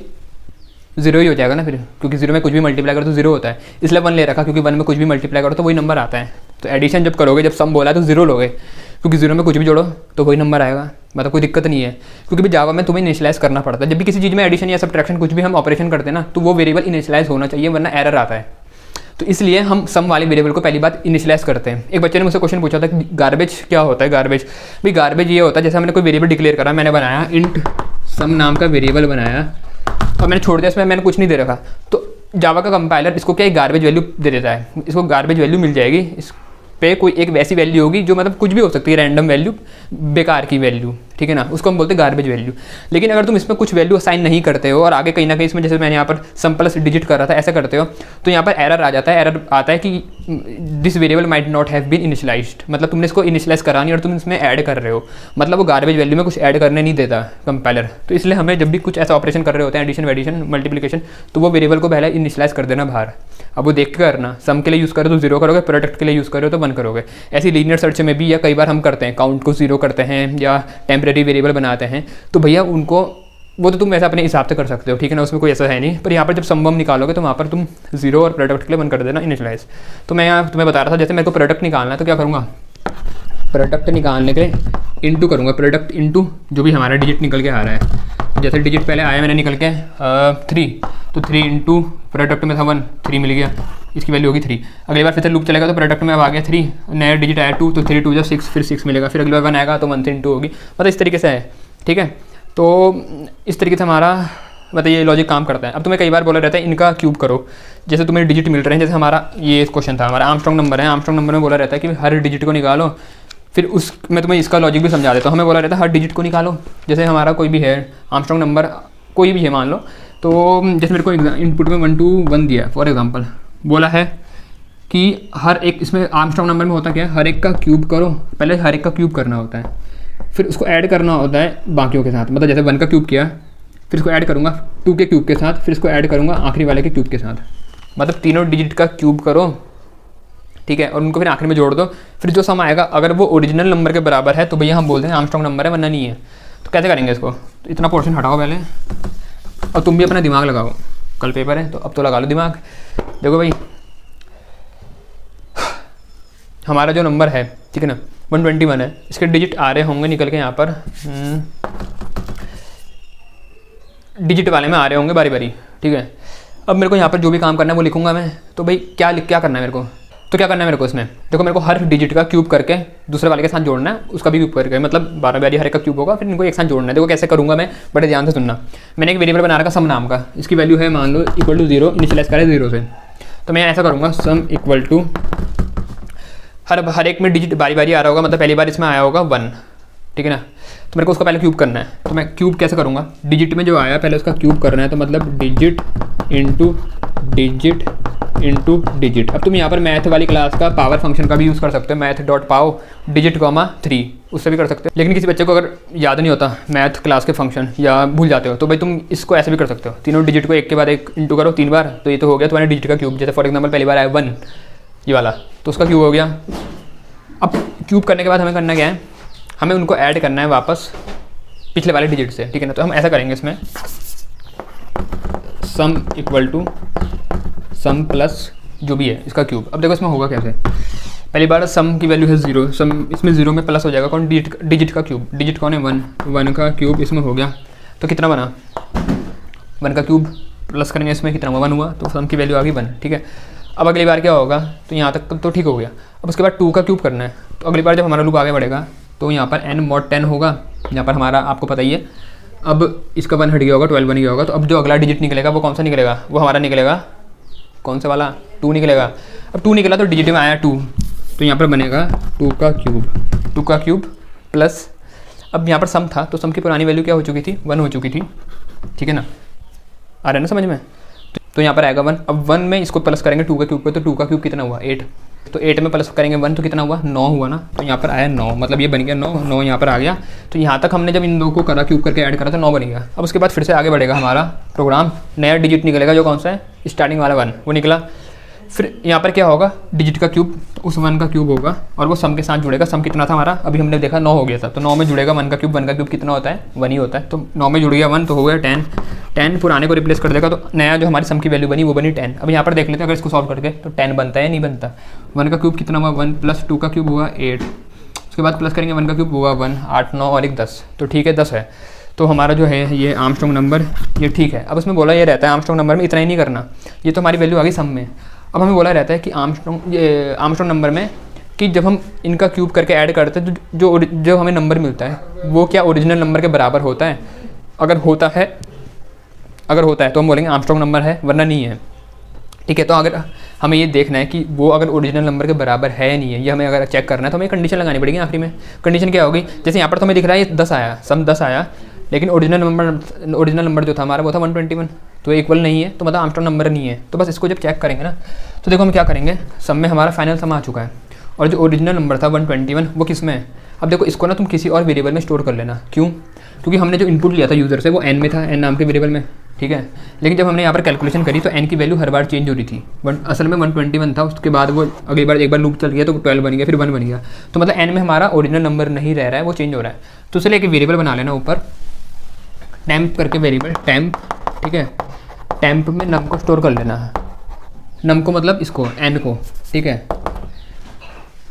0 ही हो जाएगा ना फिर, क्योंकि 0 में कुछ भी मल्टीप्लाई करो तो 0 होता है, इसलिए 1 ले रखा क्योंकि 1 में कुछ भी मल्टीप्लाई करो तो वही नंबर आता है। तो एडिशन जब करोगे, जब सम बोला है तो 0 लोगे, क्योंकि 0 में कुछ भी जोड़ो तो वही नंबर आएगा, मतलब कोई दिक्कत नहीं है। क्योंकि भी जावा में तुम्हें इनिशियलाइज करना पड़ता है, जब भी किसी चीज़ में एडिशन या सब्ट्रैक्शन कुछ भी हम ऑपरेशन करते हैं ना, तो वो वेरिएबल इनिशियलाइज होना चाहिए, वरना एरर आता है। तो इसलिए हम सम वाले वेरिएबल को पहली बात इनिशियलाइज करते हैं। एक बच्चे ने मुझसे क्वेश्चन पूछा था कि गार्बेज क्या होता है, गार्बेज भाई गार्बेज ये होता है जैसे हमने कोई वेरिएबल डिक्लेयर करा, मैंने बनाया इंट सम नाम का वेरिएबल बनाया और मैंने छोड़ दिया, इसमें मैंने कुछ नहीं दे रखा, तो जावा का कंपाइलर इसको क्या गार्बेज वैल्यू दे देता है, इसको गार्बेज वैल्यू मिल जाएगी, इस पे कोई एक वैसी वैल्यू होगी जो मतलब कुछ भी हो सकती है, रैंडम वैल्यू, बेकार की वैल्यू, ठीक है ना, उसको हम बोलते हैं गार्बेज वैल्यू। लेकिन अगर तुम इसमें कुछ वैल्यू असाइन नहीं करते हो और आगे कहीं ना कहीं इसमें जैसे मैंने यहाँ पर सम प्लस डिजिट कर रहा था ऐसा करते हो, तो यहाँ पर एरर आ जाता है, एरर आता है कि this variable might not have been initialised, मतलब तुमने इसको इनिशियलाइज करा नहीं और तुम इसमें ऐड कर रहे हो, मतलब वो गार्बेज वैल्यू में कुछ ऐड करने नहीं देता कंपाइलर। तो इसलिए हमें जब भी कुछ ऐसा ऑपरेशन कर रहे होते हैं, एडिशन वेडिशन मल्टीप्लिकेशन, तो वो वेरिएबल को पहले इनिशियलाइज कर देना बाहर। अब वो देख के करना, सम के लिए यूज़ करो तो 0 करोगे, प्रोडक्ट के लिए यूज़ करो तो 1 करोगे। ऐसी लीनियर सर्च में भी या कई बार हम करते हैं काउंट को 0 करते हैं या टेम्परेरी वेरिएबल बनाते हैं, तो भैया उनको वो तो तुम ऐसा अपने हिसाब से कर सकते हो, ठीक है ना, उसमें कोई ऐसा है नहीं। पर यहाँ पर जब सम वम निकालोगे तो वहाँ पर तुम 0 और प्रोडक्ट के लिए 1 कर देना इनिशियलाइज। तो मैं यहाँ तुम्हें बता रहा था जैसे मेरे को प्रोडक्ट निकालना है तो क्या करूँगा, प्रोडक्ट निकालने के इंटू करूँगा, प्रोडक्ट इंटू जो भी हमारा डिजिट निकल के आ रहा है, जैसे डिजिट पहले आया मैंने निकल के 3, तो 3 इंटू प्रोडक्ट में था 1, 3 मिल गया, इसकी वैल्यू होगी 3। अगली बार फिर से लूप चलेगा तो प्रोडक्ट में अब आ गया 3, नया डिजिट आया 2, तो 3 2 6, फिर 6 मिलेगा, फिर अगली बार 1 आएगा तो 1 3 2 होगी, मतलब इस तरीके से है, ठीक है। तो इस तरीके से हमारा मतलब ये लॉजिक काम करता है। अब तुम्हें कई बार बोला रहता है इनका क्यूब करो, जैसे तुम्हें डिजिट मिल रहे हैं, जैसे हमारा ये क्वेश्चन था, हमारा आर्मस्ट्रांग नंबर है, आर्मस्ट्रांग नंबर में बोला रहता है कि हर डिजिट को निकालो, फिर उस मैं तुम्हें इसका लॉजिक भी समझा देता हूँ। हमें बोला रहता है हर डिजिट को निकालो, जैसे हमारा कोई भी है आर्मस्ट्रांग नंबर कोई भी है मान लो, तो जैसे मेरे को इनपुट में 1 2 1 दिया फॉर एग्जांपल, बोला है कि हर एक, इसमें आर्मस्ट्रांग नंबर में होता क्या है, हर एक का क्यूब करो, पहले हर एक का क्यूब करना होता है, फिर उसको ऐड करना होता है बाकियों के साथ, मतलब जैसे 1 का क्यूब किया फिर इसको ऐड करूँगा 2 के क्यूब के साथ, फिर इसको ऐड करूँगा आखिरी वाले के क्यूब के साथ, मतलब तीनों डिजिट का क्यूब करो, ठीक है, और उनको फिर आखिरी में जोड़ दो, फिर जो सम आएगा अगर वो ओरिजिनल नंबर के बराबर है तो भैया हम बोलते हैं आर्मस्ट्रांग नंबर है, वरना नहीं है। तो कैसे करेंगे इसको, तो इतना पोर्शन हटाओ पहले, और तुम भी अपना दिमाग लगाओ, कल पेपर है तो अब तो लगा लो दिमाग। देखो भाई हमारा जो नंबर है, ठीक है ना, 121 है, इसके डिजिट आ रहे होंगे निकल के यहाँ पर, डिजिट वाले में आ रहे होंगे बारी बारी, ठीक है। अब मेरे को यहाँ पर जो भी काम करना है वो लिखूंगा मैं, तो भाई क्या करना है मेरे को, तो क्या करना है मेरे को इसमें, देखो मेरे को हर डिजिट का क्यूब करके दूसरे वाले के साथ जोड़ना है, उसका भी क्यूब करके, मतलब 12 बारी हर एक का क्यूब होगा, फिर इनको एक साथ जोड़ना है। देखो कैसे करूँगा मैं, बड़े ध्यान से सुनना। मैंने एक वेरिएबल बना रखा सम नाम का, इसकी वैल्यू है मान लो इक्वल टू 0, इनिशियलाइज करें 0 से, तो मैं ऐसा करूँगा सम इक्वल टू हर एक में डिजिट बारी बारी आ रहा होगा, मतलब पहली बार इसमें आया होगा 1, ठीक है ना, तो मेरे को उसका पहले क्यूब करना है। तो मैं क्यूब कैसे करूँगा, डिजिट में जो आया पहले उसका क्यूब करना है, तो मतलब डिजिट इंटू डिजिट। अब तुम यहाँ पर मैथ वाली क्लास का पावर फंक्शन का भी यूज़ कर सकते हो, मैथ डॉट पाव डिजिट कॉमा 3, उससे भी कर सकते हो। लेकिन किसी बच्चे को अगर याद नहीं होता मैथ क्लास के फंक्शन या भूल जाते हो तो भाई तुम इसको ऐसे भी कर सकते हो, तीनों डिजिट को एक के बाद एक इंटू करो 3 बार, तो ये तो हो गया तुम्हारे डिजिट का क्यूब। जैसे फॉर एग्जाम्पल पहली बार आया 1 ये वाला, तो उसका क्यूब हो गया। अब क्यूब करने के बाद हमें करना क्या है, हमें उनको ऐड करना है वापस पिछले वाले डिजिट से, ठीक है ना। तो हम ऐसा करेंगे, इसमें sum equal to sum plus जो भी है इसका क्यूब। अब देखो इसमें होगा कैसे, पहली बार सम की वैल्यू है 0, सम इसमें 0 में प्लस हो जाएगा कौन, डिजिट का क्यूब। डिजिट कौन है 1 का क्यूब इसमें हो गया, तो कितना बना 1 का क्यूब प्लस करेंगे इसमें कितना हुआ 1 हुआ, तो सम की वैल्यू आ गई 1, ठीक है। अब अगली बार क्या होगा, तो यहाँ तक तो ठीक हो गया। अब उसके बाद 2 का क्यूब करना है, तो अगली बार जब हमारा लूप आगे बढ़ेगा तो यहाँ पर n mod 10 होगा, यहाँ पर हमारा आपको पता ही है। अब इसका 1 हट गया होगा, 12 बन गया होगा, तो अब जो अगला डिजिट निकलेगा वो कौन सा निकलेगा, वो हमारा निकलेगा कौन सा वाला 2 निकलेगा। अब 2 निकला तो डिजिट में आया 2, तो यहाँ पर बनेगा 2 का क्यूब प्लस, अब यहाँ पर सम था तो सम की पुरानी वैल्यू क्या हो चुकी थी 1 हो चुकी थी, ठीक है ना, आ रहा है ना समझ में। तो यहाँ पर आएगा 1, अब 1 में इसको प्लस करेंगे 2 का क्यूब पे, तो 2 का क्यूब कितना हुआ 8, तो 8 में प्लस करेंगे 1 तो कितना हुआ 9 हुआ ना, तो यहाँ पर आया 9, मतलब ये बन गया 9 यहाँ पर आ गया। तो यहाँ तक हमने जब इन दो को करा क्यूब करके ऐड करा तो 9 बन गया। अब उसके बाद फिर से आगे बढ़ेगा हमारा प्रोग्राम, नया डिजिट निकलेगा जो कौन सा है स्टार्टिंग वाला 1 वो निकला। फिर यहाँ पर क्या होगा डिजिट का क्यूब, उस 1 का क्यूब होगा और वो सम के साथ जुड़ेगा। सम कितना था हमारा, अभी हमने देखा 9 हो गया था, तो 9 में जुड़ेगा 1 का क्यूब कितना होता है 1 ही होता है, तो 9 में जुड़ गया 1 तो हो गया 10 पुराने को रिप्लेस कर देगा, तो नया जो हमारी सम की वैल्यू बनी वो बनी 10। अब यहाँ पर देख लेते हैं अगर इसको सॉल्व करके तो 10 बनता है नहीं बनता। 1 का क्यूब कितना हुआ 1 प्लस 2 का क्यूब हुआ 8, उसके बाद प्लस करेंगे 1 का क्यूब हुआ 1, 8 9 और 1 10, तो ठीक है 10 है। तो हमारा जो है ये आर्मस्ट्रांग नंबर ये ठीक है। अब उसमें बोला ये रहता है आर्मस्ट्रांग नंबर में इतना ही नहीं करना, ये तो हमारी वैल्यू आ गई सम में। अब हमें बोला रहता है कि आर्मस्ट्रांग नंबर में कि जब हम इनका क्यूब करके ऐड करते हैं तो जो हमें नंबर मिलता है वो क्या ओरिजिनल नंबर के बराबर होता है। अगर होता है तो हम बोलेंगे आर्मस्ट्रांग नंबर है, वरना नहीं है, ठीक है। तो अगर हमें ये देखना है कि वो अगर ओरिजिनल नंबर के बराबर है या नहीं है, ये हमें अगर चेक करना है तो हमें कंडीशन लगानी पड़ेगी आखिरी में। कंडीशन क्या होगी, जैसे यहाँ पर तो हमें दिख रहा है ये 10 आया, सम 10 आया, लेकिन ओरिजिनल नंबर जो था हमारा वो था 121, तो इक्वल नहीं है, तो मतलब आर्मस्ट्रांग नंबर नहीं है। तो बस इसको जब चेक करेंगे ना तो देखो हम क्या करेंगे, सम में हमारा फाइनल सम आ चुका है और जो ओरिजिनल नंबर था 121 वो किस में है। अब देखो इसको ना तुम किसी और वेरिएबल में स्टोर कर लेना, क्यों, क्योंकि हमने जो इनपुट लिया था यूज़र से वो n में था, n नाम के वेरिएबल में, ठीक है। लेकिन जब हमने यहाँ पर कैलकुलेशन करी तो n की वैल्यू हर बार चेंज हो रही थी, असल में 121 था, उसके बाद वो अगली बार एक बार लूप चल गया तो 12 बन गया, फिर 1 बन गया, तो मतलब n में हमारा ओरिजिनल नंबर नहीं रह रहा है, वो चेंज हो रहा है। तो इसलिए एक वेरिएबल बना लेना ऊपर टेम्प करके वेरिएबल टेम्प, ठीक है। टेम्प में नम को स्टोर कर लेना है, नम को मतलब इसको n को, ठीक है,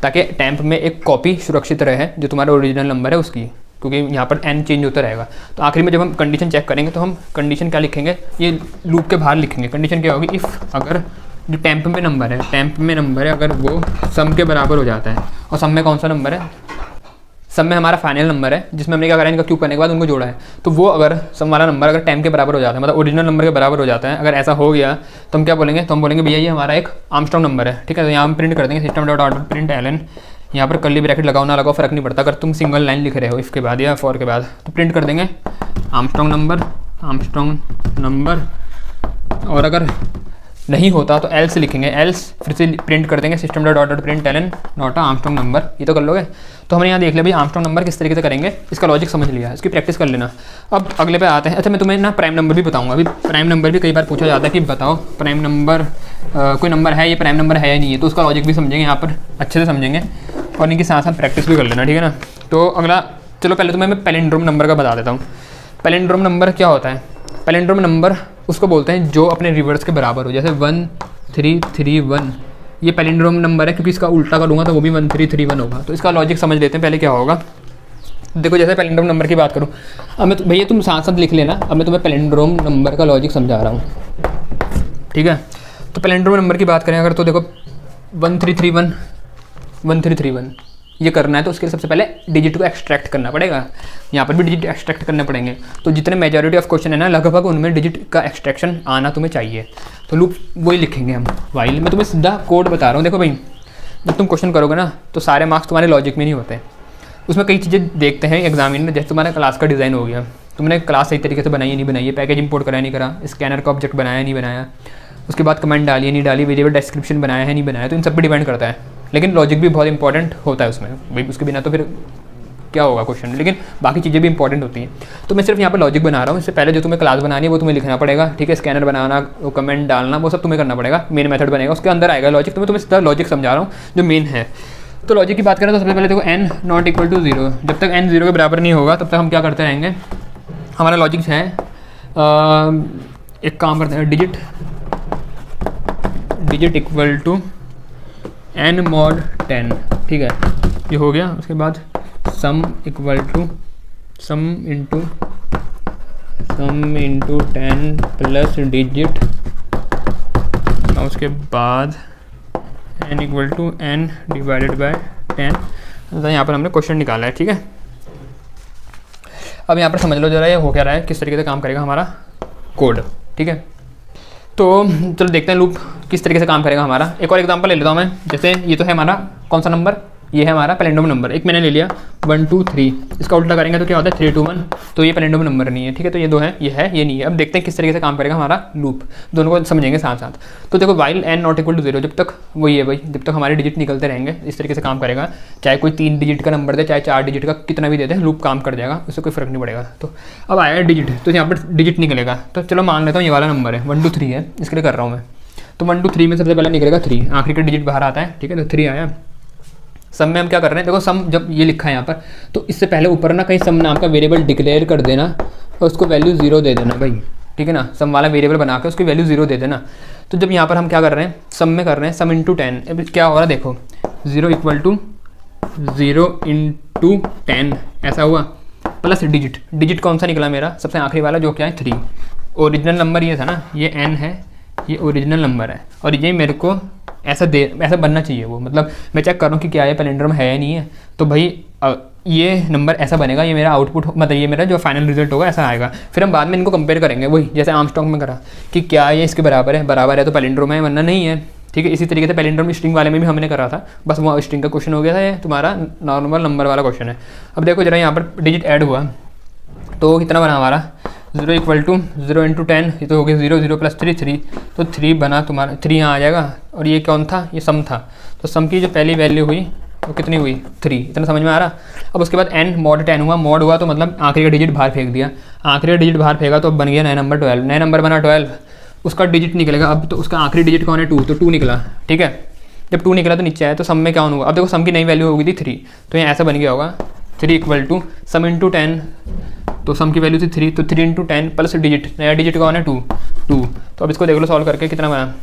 ताकि टेम्प में एक कॉपी सुरक्षित रहे जो तुम्हारा ओरिजिनल नंबर है उसकी, क्योंकि यहाँ पर n चेंज होता रहेगा। तो आखिरी में जब हम कंडीशन चेक करेंगे तो हम कंडीशन क्या लिखेंगे, ये लूप के बाहर लिखेंगे। कंडीशन क्या होगी, इफ़ अगर जो टेम्प में नंबर है अगर वो सम के बराबर हो जाता है, और सम में कौन सा नंबर है, सम में हमारा फाइनल नंबर है जिसमें हमने क्या करा इनका क्यूब करने के बाद उनको जोड़ा है, तो वो अगर सम वाला नंबर अगर टेम्प के बराबर हो जाता है, मतलब ओरिजिनल नंबर के बराबर हो जाता है, अगर ऐसा हो गया तो हम क्या बोलेंगे, तो हम बोलेंगे भैया ये हमारा एक आर्मस्ट्रांग नंबर है, ठीक है। तो यहाँ हम प्रिंट कर देंगे system dot output print ln, यहाँ पर कर्ली ब्रैकेट लगाओ ना लगाओ फ़र्क नहीं पड़ता, अगर तुम सिंगल लाइन लिख रहे हो इफ़ के बाद या फॉर के बाद तो प्रिंट कर देंगे आर्मस्ट्रांग नंबर, और अगर नहीं होता तो एल्स लिखेंगे, एल्स फिर से प्रिंट कर देंगे system dot print ln not Armstrong number. ये तो कर लोगे। तो हमने यहाँ देख लिया भाई आर्मस्ट्रांग नंबर किस तरीके से करेंगे, इसका लॉजिक समझ लिया, इसकी प्रैक्टिस कर लेना। अब अगले पे आते हैं। अच्छा मैं तुम्हें ना प्राइम नंबर भी बताऊंगा, अभी प्राइम नंबर भी कई बार पूछा जाता है कि बताओ प्राइम नंबर कोई नंबर है ये प्राइम नंबर है या नहीं है, तो उसका लॉजिक भी समझेंगे यहाँ पर अच्छे से समझेंगे और इनके साथ साथ प्रैक्टिस भी कर लेना, ठीक है ना। तो अगला चलो पहले तुम्हें मैं पैलिंड्रोम नंबर का बता देता हूँ। पैलिंड्रोम नंबर क्या होता है, पैलिंड्रोम नंबर उसको बोलते हैं जो अपने रिवर्स के बराबर हो, जैसे 1331 ये पैलिंड्रोम नंबर है, क्योंकि इसका उल्टा करूँगा तो वो भी 1331 होगा। तो इसका लॉजिक समझ लेते हैं पहले क्या होगा। देखो जैसे पैलिंड्रोम नंबर की बात करूँ, अब मैं भैया तुम साथ साथ लिख लेना, अब मैं तुम्हें पैलिंड्रोम नंबर का लॉजिक समझा रहा हूँ, ठीक है। तो पैलिंड्रोम नंबर की बात करें अगर, तो देखो 1331 ये करना है तो उसके लिए सबसे पहले डिजिट को एक्सट्रैक्ट करना पड़ेगा, यहाँ पर भी डिजिट एक्सट्रैक्ट करने पड़ेंगे। तो जितने मेजॉरिटी ऑफ क्वेश्चन है ना लगभग उनमें डिजिट का एक्सट्रैक्शन आना तुम्हें चाहिए, तो लूप वही लिखेंगे हम वाइल। मैं तुम्हें सीधा कोड बता रहा हूँ। देखो भाई जब तुम क्वेश्चन करोगे ना तो सारे मार्क्स तुम्हारे लॉजिक में नहीं होते, उसमें कई चीज़ें देखते हैं एग्जामिनर, जैसे तुम्हारा क्लास का डिज़ाइन हो गया, तुमने क्लास सही तरीके से बनाई है नहीं बनाई है, पैकेज इंपोर्ट करा नहीं करा, स्कैनर का ऑब्जेक्ट बनाया नहीं बनाया, उसके बाद कमेंट डाली है नहीं डाली, वेरिएबल डिस्क्रिप्शन बनाया है नहीं बनाया, तो इन सब पे डिपेंड करता है। लेकिन लॉजिक भी बहुत इंपॉर्टेंट होता है उसमें भाई, उसके बिना तो फिर क्या होगा क्वेश्चन, लेकिन बाकी चीज़ें भी इंपॉर्टेंट होती हैं। तो मैं सिर्फ यहाँ पर लॉजिक बना रहा हूँ, इससे पहले जो तुम्हें क्लास बनानी है वो तुम्हें लिखना पड़ेगा, ठीक है, स्कैनर बनाना, वो कमेंट डालना, वो सब तुम्हें करना पड़ेगा, मेन मेथड बनेगा, उसके अंदर आएगा लॉजिक। तो मैं तुम्हें सीधा लॉजिक समझा रहा हूँ जो मेन है। तो लॉजिक की बात करें तो सबसे पहले देखो n नॉट इक्वल टू 0, जब तक n 0 के बराबर नहीं होगा तब तक हम क्या करते रहेंगे, हमारा लॉजिक है एक काम करते हैं, digit equal to n mod 10, ठीक है, ये हो गया। उसके बाद sum equal to sum into 10 plus digit, उसके बाद n equal to n divided by 10। तो यहाँ पर हमने क्वेश्चन निकाला है, ठीक है। अब यहाँ पर समझ लो जरा ये हो क्या रहा है, किस तरीके से काम करेगा हमारा कोड, ठीक है। तो चलो देखते हैं लूप किस तरीके से काम करेगा हमारा। एक और एग्जांपल ले लेता हूँ मैं, जैसे ये तो है हमारा कौन सा नंबर, ये है हमारा पैलिंड्रोम नंबर, एक मैंने ले लिया 1 2 3, इसका उल्टा करेंगे तो क्या होता है 3 2 1, तो ये पैलिंड्रोम नंबर नहीं है, ठीक है। तो ये दो है, ये नहीं है। अब देखते हैं किस तरीके से काम करेगा हमारा लूप, दोनों को समझेंगे साथ साथ। तो देखो while n not equal to 0, जब तक वही है भाई, जब तक हमारे डिजिट निकलते रहेंगे इस तरीके से काम करेगा, चाहे कोई 3 डिजिट का नंबर दे चाहे 4 डिजिट का, कितना भी दे दे लूप काम कर जाएगा, उससे कोई फर्क नहीं पड़ेगा। तो अब आया डिजिट, तो यहाँ पर डिजिट निकलेगा, तो चलो मान लेता हूँ ये वाला नंबर है 1 2 3 है, इसके लिए कर रहा हूँ मैं। तो 1 2 3 में सबसे पहले निकलेगा 3, आखिरी का डिजिट बाहर आता है, ठीक है। तो 3 आया। सम में हम क्या कर रहे हैं, देखो सम जब ये लिखा है यहाँ पर, तो इससे पहले ऊपर ना कहीं सम नाम का वेरिएबल डिक्लेयर कर देना और उसको वैल्यू 0 दे देना भाई, ठीक है ना। सम वाला वेरिएबल बना के उसकी वैल्यू 0 दे देना। तो जब यहाँ पर हम क्या कर रहे हैं, सम में कर रहे हैं सम इंटू 10, अब क्या हो रहा है देखो 0 इक्वल टू 0 इंटू 10 ऐसा हुआ, प्लस डिजिट कौन सा निकला मेरा, सबसे आखिरी वाला जो क्या है 3। ओरिजिनल नंबर ये था ना, ये n है, ये ओरिजिनल नंबर है, और ये मेरे को ऐसा बनना चाहिए वो, मतलब मैं चेक कर रहा हूँ कि क्या ये पैलिंड्रोम है या नहीं है, तो भाई ये नंबर ऐसा बनेगा, ये मेरा आउटपुट, मतलब ये मेरा जो फाइनल रिजल्ट होगा ऐसा आएगा। फिर हम बाद में इनको कंपेयर करेंगे, वही जैसे आर्मस्ट्रांग में करा कि क्या ये इसके बराबर है तो पैलिंड्रोम है वरना नहीं है, ठीक है। इसी तरीके से पैलिंड्रोम स्ट्रिंग वाले में भी हमने करा था, बस वो स्ट्रिंग का क्वेश्चन हो गया था, ये तुम्हारा नॉर्मल नंबर वाला क्वेश्चन है। अब देखो जरा यहाँ पर डिजिट ऐड हुआ तो कितना बना हमारा 0 इक्वल टू 0 इंटू 10, ये तो हो गया 0 0 प्लस 3 3, तो 3 बना तुम्हारा, 3 यहाँ आ जाएगा। और ये कौन था, ये सम था, तो सम की जो पहली वैल्यू हुई वो कितनी हुई 3, इतना समझ में आ रहा। अब उसके बाद n mod 10 हुआ, mod हुआ तो मतलब आखिरी का डिजिट बाहर फेंक दिया, आखिरी का डिजिट बाहर फेंका तो अब बन गया नया नंबर 12, नया नंबर बना 12, उसका डिजिट निकलेगा। अब तो उसका आखिरी डिजिट कौन है 2, तो 2 निकला, ठीक है। जब 2 निकला तो नीचे आया, तो सम में क्या होगा, अब देखो सम की नई वैल्यू होगी थी 3, तो यहाँ ऐसा बन गया होगा 3 इक्वल टू सम इंटू 10, तो सम की वैल्यू थी 3, तो 3 इंटू 10 प्लस डिजिट, नया डिजिट कौन है 2। तो अब इसको देख लो सॉल्व करके कितना बना,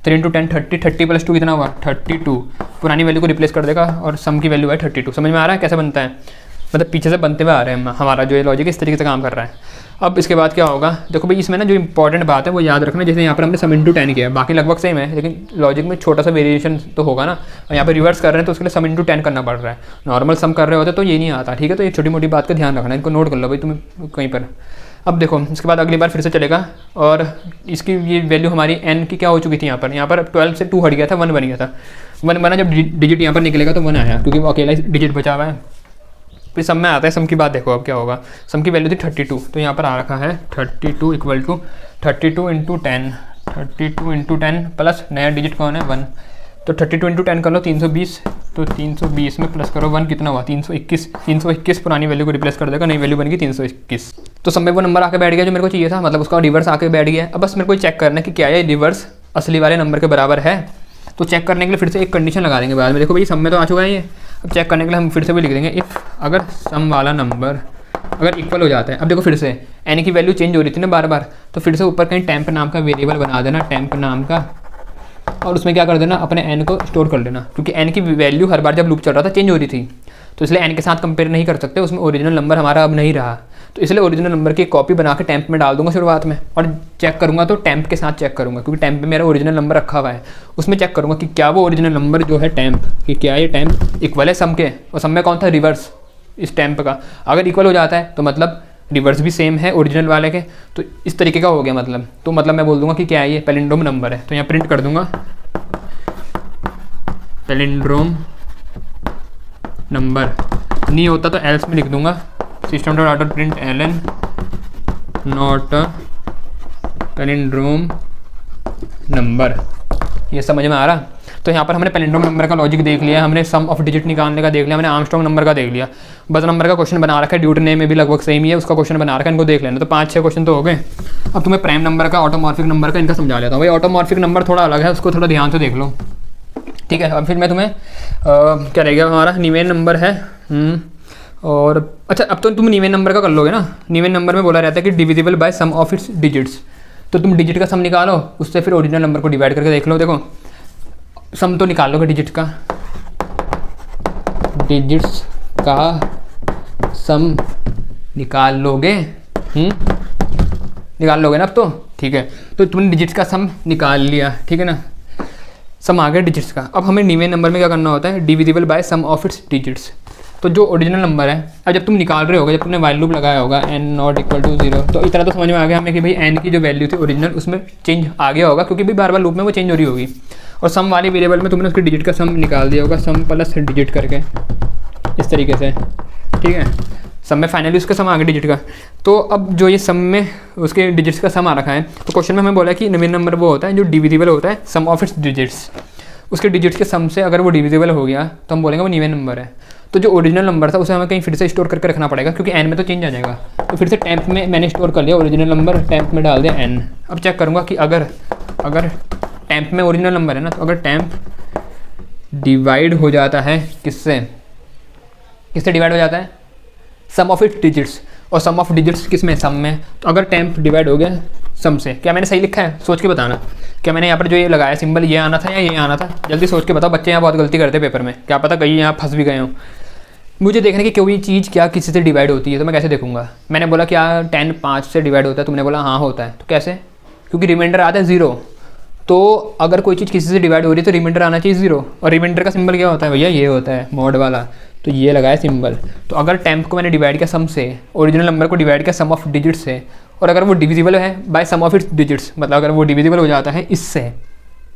3 इंटू 10 30 प्लस 2 कितना हुआ 32, पुरानी वैल्यू को रिप्लेस कर देगा और सम की वैल्यू है 32। समझ में आ रहा है कैसे बनता है, मतलब पीछे से बनते हुए आ रहे हैं, हमारा जो ये लॉजिक इस तरीके से काम कर रहा है। अब इसके बाद क्या होगा, देखो भाई इसमें ना जो इंपॉर्टेंट बात है वो याद रखना, जैसे यहाँ पर हमने सम इंटू 10 किया है, बाकी लगभग सेम है, लेकिन लॉजिक में छोटा सा वेरिएशन तो होगा ना। और यहाँ पर रिवर्स कर रहे हैं तो उसके लिए सम इंटू 10 करना पड़ रहा है, नॉर्मल सम कर रहे होते तो ये नहीं आता, ठीक है। तो ये छोटी मोटी बात का ध्यान रखना, इनको नोट कर लो भाई तुम्हें कहीं पर। अब देखो इसके बाद अगली बार फिर से चलेगा, और इसकी ये वैल्यू हमारी n की क्या हो चुकी थी, यहाँ पर 12 से 2 हट गया था, 1 बन गया था, 1 बना, जब डिजिट यहाँ पर निकलेगा तो 1 आया, क्योंकि वो अकेला डिजिट बचा हुआ है। फिर सम में आता है, सम की बात देखो अब क्या होगा, सम की वैल्यू थी 32, तो यहाँ पर आ रखा है 32 equal to 32 into 10, 32 into 10 plus नया डिजिट कौन है 1, तो 32 इंटू 10 कर लो 320, तो 320 में प्लस करो 1 कितना हुआ 321 पुरानी वैल्यू को रिप्लेस कर देगा, नई वैल्यू बन गई 321। तो सब में वो नंबर आके बैठ गया जो मेरे को चाहिए था, मतलब उसका रिवर्स आके बैठ गया। अब बस मेरे को चेक करना है कि क्या ये रिवर्स असली वाले नंबर के बराबर है। तो चेक करने के लिए फिर से एक कंडीशन लगा देंगे बाद में, देखो भाई सम में तो आ चुका है ये, अब चेक करने के लिए हम फिर से भी लिख देंगे इफ़ अगर सम वाला नंबर अगर इक्वल हो जाता है। अब देखो फिर से n की वैल्यू चेंज हो रही थी ना बार बार, तो फिर से ऊपर कहीं टेम्प नाम का वेरिएबल बना देना, टेम्प नाम का, और उसमें क्या कर देना अपने n को स्टोर कर लेना, क्योंकि n की वैल्यू हर बार जब लूप चल रहा था चेंज हो रही थी, तो इसलिए n के साथ कंपेयर नहीं कर सकते, उसमें ओरिजिनल नंबर हमारा अब नहीं रहा, तो इसलिए ओरिजिनल नंबर की कॉपी बना के टेम्प में डाल दूंगा शुरुआत में, और चेक करूंगा तो टेम्प के साथ चेक करूंगा, क्योंकि टेम्प में मेरा ओरिजिनल नंबर रखा हुआ है, उसमें चेक करूंगा कि क्या वो ओरिजिनल नंबर जो है टेम्प कि क्या ये टेम्प इक्वल है सम के, और सम में कौन था रिवर्स इस टेम्प का, अगर इक्वल हो जाता है तो मतलब रिवर्स भी सेम है ओरिजिनल वाले के, तो इस तरीके का हो गया मतलब। तो मतलब मैं बोल दूंगा कि क्या है ये पैलिंड्रोम नंबर है, तो यहाँ प्रिंट कर दूंगा पैलिंड्रोम नंबर, नहीं होता तो एल्स में लिख दूंगा system dot out println not a palindrome number. ये समझ में आ रहा? तो यहाँ पर हमने पैलिंड्रोम नंबर का लॉजिक देख लिया, हमने सम ऑफ डिजिट निकालने का देख लिया, हमने आर्मस्ट्रॉन्ग नंबर का देख लिया, बस नंबर का क्वेश्चन बना रखा है, ड्यूटने में भी लगभग सेम ही है, उसका क्वेश्चन बना रखा है, इनको देख लेना। तो 5-6 क्वेश्चन तो हो गए। अब तुम्हें प्राइम नंबर का, ऑटोमॉर्फिक नंबर का इनका समझा लेता हूँ। भाई ऑटोमॉर्फिक नंबर थोड़ा अलग है, उसको थोड़ा ध्यान से देख लो, ठीक है। अब फिर मैं तुम्हें क्या रहेगा, हमारा निवेन नंबर है और अच्छा अब तो तुम निवेन नंबर का कर लोगे ना। निवेन नंबर में बोला रहता है कि divisible by sum of its digits, तो तुम डिजिट का सम निकालो, उससे फिर ओरिजिनल नंबर को डिवाइड करके देख लो। देखो सम तो निकाल लोगे डिजिट का, डिजिट्स का सम निकाल लोगे, निकाल लोगे ना अब तो, ठीक है। तो तुमने डिजिट्स का सम निकाल लिया, ठीक है ना, सम आ गया डिजिट्स का। अब हमें निवेन नंबर में क्या करना होता है, divisible by sum of its digits. तो जो ओरिजिनल नंबर है, अब जब तुम निकाल रहे होगे, जब तुमने वाइल लूप लगाया होगा n नॉट इक्वल टू 0, तो इस तरह तो समझ में आ गया हमें कि भाई n की जो वैल्यू थी ओरिजिनल उसमें चेंज आ गया होगा, क्योंकि भाई बार बार लूप में वो चेंज हो रही होगी। और सम वाले वेरिएबल में तुमने उसके डिजिट का सम निकाल दिया होगा, सम प्लस डिजिट करके इस तरीके से, ठीक है। सम में फाइनली उसका सम आ गया डिजिट का। तो अब जो ये सम में उसके डिजिट्स का सम आ रखा है, तो क्वेश्चन में हमें बोला कि निवेन नंबर वो होता है जो डिविजिबल होता है सम ऑफ इट्स डिजिट्स। उसके डिजिट्स के सम से अगर वो डिविजिबल हो गया तो हम बोलेंगे वो निवेन नंबर है। तो जो ओरिजिनल नंबर था उसे हमें कहीं फिर से स्टोर करके रखना पड़ेगा, क्योंकि n में तो चेंज आ जाएगा। तो फिर से टेम्प में मैंने स्टोर कर लिया ओरिजिनल नंबर, टेम्प में डाल दिया n। अब चेक करूँगा कि अगर टेम्प में ओरिजिनल नंबर है ना, तो अगर टेम्प डिवाइड हो जाता है किससे डिवाइड हो जाता है, सम ऑफ इट्स डिजिट्स। और सम ऑफ डिजिट्स किस में, सम में। तो अगर टेम्प डिवाइड हो गया सम से, क्या मैंने सही लिखा है, सोच के बताना। क्या मैंने यहाँ पर जो ये लगाया सिंबल ये आना था या ये आना था, जल्दी सोच के बताओ। बच्चे यहाँ बहुत गलती करते हैं पेपर में, क्या पता कहीं यहाँ फंस भी गए हों। मुझे देखने की कोई चीज़ क्या किसी से डिवाइड होती है तो मैं कैसे देखूंगा। मैंने बोला क्या 10 5 से डिवाइड होता है, तुमने बोला हाँ होता है, तो कैसे, क्योंकि रिमाइंडर आता है 0। तो अगर कोई चीज़ किसी से डिवाइड हो रही है तो रिमाइंडर आना चाहिए 0, और रिमाइंडर का सिंबल क्या होता है भैया, ये होता है मॉड वाला, तो ये लगाया सिंबल। तो अगर टेम्प को मैंने डिवाइड किया सम से, ओरिजिनल नंबर को डिवाइड किया सम ऑफ डिजिट से, और अगर वो डिविजिबल है by sum of its digits, मतलब अगर वो डिविजिबल हो जाता है इससे,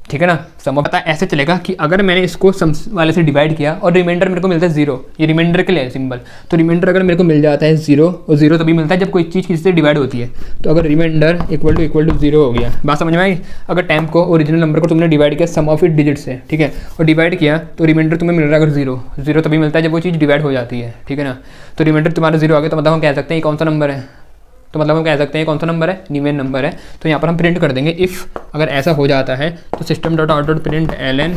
ठीक है ना, सम ऑफ, पता ऐसे चलेगा कि अगर मैंने इसको सम वाले से डिवाइड किया और रिमाइंडर मेरे को मिलता है 0, ये रिमाइंडर के लिए है सिंबल। तो रिमाइंडर अगर मेरे को मिल जाता है 0, और 0 तभी मिलता है जब कोई चीज़ किसी से डिवाइड होती है। तो अगर रिमाइंडर इक्वल टू 0 हो गया, बात समझ में आई। अगर टेम्प को ओरिजिनल नंबर को तुमने डिवाइड किया सम ऑफ इट डिजिट से, ठीक है, और डिवाइड किया तो रिमाइंडर तुम्हें मिल रहा है अगर 0 तभी मिलता है जब वो चीज़ डिवाइड हो जाती है, ठीक है ना। तो रिमाइंडर तुम्हारा 0 आ गया, तो मतलब हम कह सकते हैं ये कौन सा नंबर है, तो मतलब हम कह सकते हैं कौन सा नंबर है, निवेन नंबर है। तो यहाँ पर हम प्रिंट कर देंगे इफ़ अगर ऐसा हो जाता है तो system dot out dot println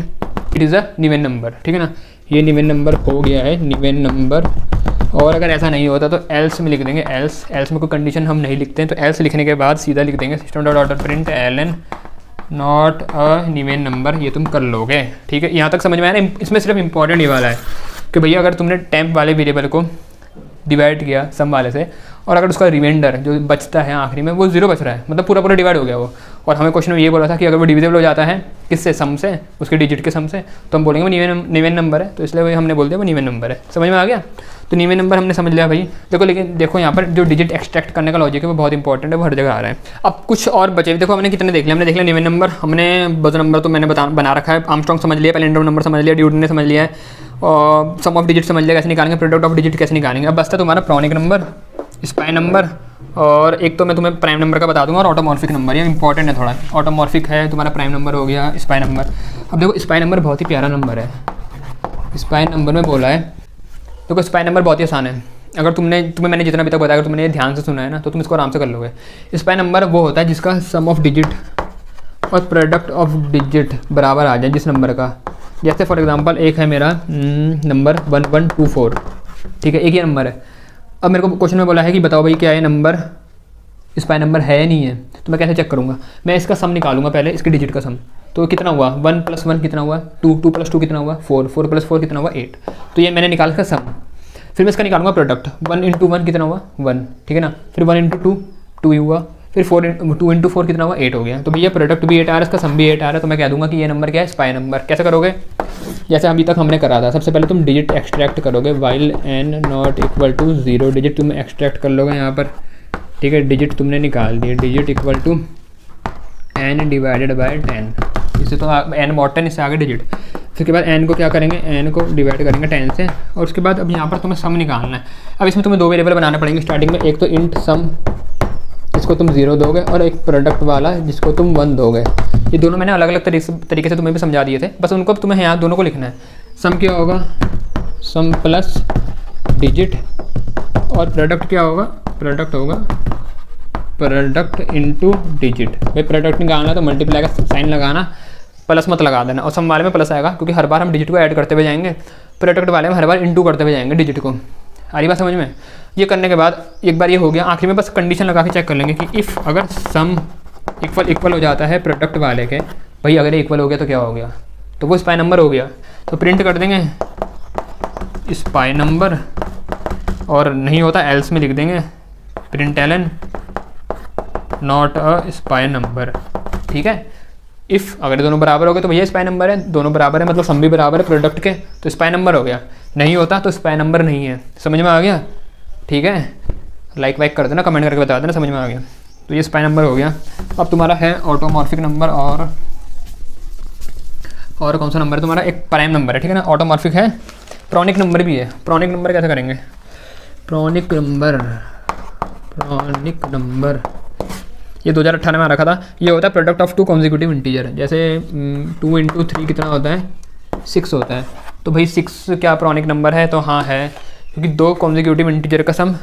it is a Niven number, ठीक है ना। ये निवेन नंबर हो गया है, निवेन नंबर। और अगर ऐसा नहीं होता तो एल्स में लिख देंगे, एल्स में कोई कंडीशन हम नहीं लिखते हैं, तो एल्स लिखने के बाद सीधा लिख देंगे system dot out dot println not a Niven number. ये तुम कर लोगे, ठीक है। यहाँ तक समझ में आया ना। इसमें सिर्फ इंपॉर्टेंट ये वाला है कि भैया अगर तुमने टेम्प वाले वेरिएबल को डिवाइड किया सम वाले से, और अगर उसका रिमाइंडर जो बचता है आखिरी में वो 0 बच रहा है, मतलब पूरा डिवाइड हो गया वो, और हमें क्वेश्चन में ये बोला था कि अगर वो डिविजिबल हो जाता है किससे, सम से, उसके डिजिट के सम से, तो हम बोलेंगे वो निवेन नंबर है। तो इसलिए वही हमने बोल दिया वो निवेन नंबर है। समझ में आ गया। तो निवेन नंबर हमने समझ लिया भाई। देखो लेकिन देखो यहाँ पर जो डिजिट एक्सट्रैक्ट करने का लॉजिक है वो बहुत इंपॉर्टेंट है, वो हर जगह आ रहा है। अब कुछ और बचे, देखो हमने कितने देख लिया, हमने देख लिया निवेन नंबर, हमने बज नंबर तो मैंने बना रखा है, आर्मस्ट्रॉन्ग समझ लिया, पैलिंड्रोम नंबर समझ लिया, ड्यूटने समझ लिया है, और सम ऑफ डिजिट समझ लिया कैसे निकालेंगे, प्रोडक्ट ऑफ डिजिट कैसे निकालेंगे। अब बसता तुम्हारा प्रॉनिक नंबर, स्पाई नंबर, और एक तो मैं तुम्हें प्राइम नंबर का बता दूंगा, और ऑटोमॉर्फिक नंबर, ये इंपॉर्टेंट है थोड़ा। ऑटोमॉर्फिक है तुम्हारा प्राइम नंबर हो गया, स्पाई नंबर। अब देखो स्पाई नंबर बहुत ही प्यारा नंबर है। स्पाई नंबर में बोला है, देखो स्पाई नंबर बहुत ही आसान है। अगर तुम्हें मैंने जितना अभी तक बताया, अगर तुमने ये ध्यान से सुना है ना, तो तुम इसको आराम से कर लोगे। स्पाई नंबर वो होता है जिसका सम ऑफ डिजिट और प्रोडक्ट ऑफ डिजिट बराबर आ जाए जिस नंबर का। जैसे फॉर एग्जांपल एक है मेरा नंबर 1124, ठीक है, एक ही नंबर है। अब मेरे को क्वेश्चन में बोला है कि बताओ भाई क्या ये नंबर स्पाई नंबर है या नहीं है, तो मैं कैसे चेक करूँगा, मैं इसका सम निकालूंगा पहले, इसके डिजिट का सम। तो कितना हुआ, 1 + 1 कितना हुआ 2, 2 + 2 कितना हुआ 4, 4 + 4 कितना हुआ 8। तो ये मैंने निकाल का सम। फिर मैं इसका निकालूंगा प्रोडक्ट, 1 × 1 कितना हुआ 1, ठीक है ना। फिर 1 × 2 2 ही हुआ, फिर 2 × 4 कितना हुआ 8 हो गया। तो भैया प्रोडक्ट भी 8 आ रहा है, इसका सम भी 8 आ रहा है, तो मैं कह दूंगा कि ये नंबर क्या है, स्पाई नंबर। कैसे करोगे, जैसे अभी तक हमने करा था, सबसे पहले तुम डिजिट एक्सट्रैक्ट करोगे, while n not equal to 0, digit तुम एक्सट्रैक्ट कर लोगे यहाँ पर, ठीक है। डिजिट तुमने निकाल दिए, डिजिट इक्वल टू n / 10, इससे तो n mod 10, इससे आगे डिजिट। फिर के बाद n को क्या करेंगे, n को डिवाइड करेंगे 10 से, और उसके बाद अब यहाँ पर तुम्हें सम निकालना है। अब इसमें तुम्हें 2 वेरिएबल बनाने पड़ेंगे स्टार्टिंग में, एक तो इंट सम जिसको तुम 0 दोगे, और एक प्रोडक्ट वाला जिसको तुम 1 दोगे। ये दोनों मैंने अलग अलग तरीके से तुम्हें भी समझा दिए थे, बस उनको तुम्हें यहाँ दोनों को लिखना है। सम क्या होगा, सम प्लस डिजिट, और प्रोडक्ट क्या होगा, प्रोडक्ट होगा प्रोडक्ट इनटू डिजिट। भाई प्रोडक्ट निकालना है तो मल्टीप्लाई का साइन लगाना, प्लस मत लगा देना, और सम वाले में प्लस आएगा क्योंकि हर बार हम डिजिट को ऐड करते हुए जाएंगे, प्रोडक्ट वाले में हर बार इनटू करते हुए जाएंगे डिजिट को। आ रही बात समझ में। ये करने के बाद एक बार ये हो गया, आखिरी में बस कंडीशन लगा के चेक कर लेंगे कि इफ़ अगर सम इक्वल हो जाता है प्रोडक्ट वाले के, भाई अगर ये इक्वल हो गया तो क्या हो गया, तो वो स्पाई नंबर हो गया। तो प्रिंट कर देंगे स्पाई नंबर, और नहीं होता एल्स में लिख देंगे println not a spy number. ठीक है, इफ़ अगर दोनों बराबर हो गए तो भैया स्पाई नंबर है, दोनों बराबर है मतलब सम भी बराबर है प्रोडक्ट के, तो स्पाई नंबर हो गया। नहीं होता तो स्पाई नंबर नहीं है। समझ में आ गया? ठीक है, लाइक वाइक कर देना, कमेंट करके बता देना समझ में आ गया। तो ये स्पाई नंबर हो गया। अब तुम्हारा है ऑटोमॉर्फिक नंबर, और कौन सा नंबर है तुम्हारा, एक प्राइम नंबर है। ठीक है ना, ऑटोमॉर्फिक है, प्रॉनिक नंबर भी है। प्रॉनिक नंबर कैसे करेंगे, प्रॉनिक नंबर ये 2018 में आ रखा था। ये होता है प्रोडक्ट ऑफ 2 कॉन्जिक्यूटिव इंटीजर, जैसे 2 × 3 कितना होता है, 6 होता है। तो भाई 6 क्या प्रॉनिक नंबर है, तो हाँ है, क्योंकि 2 कॉन्जिक्यूटिव इंटीजर का सम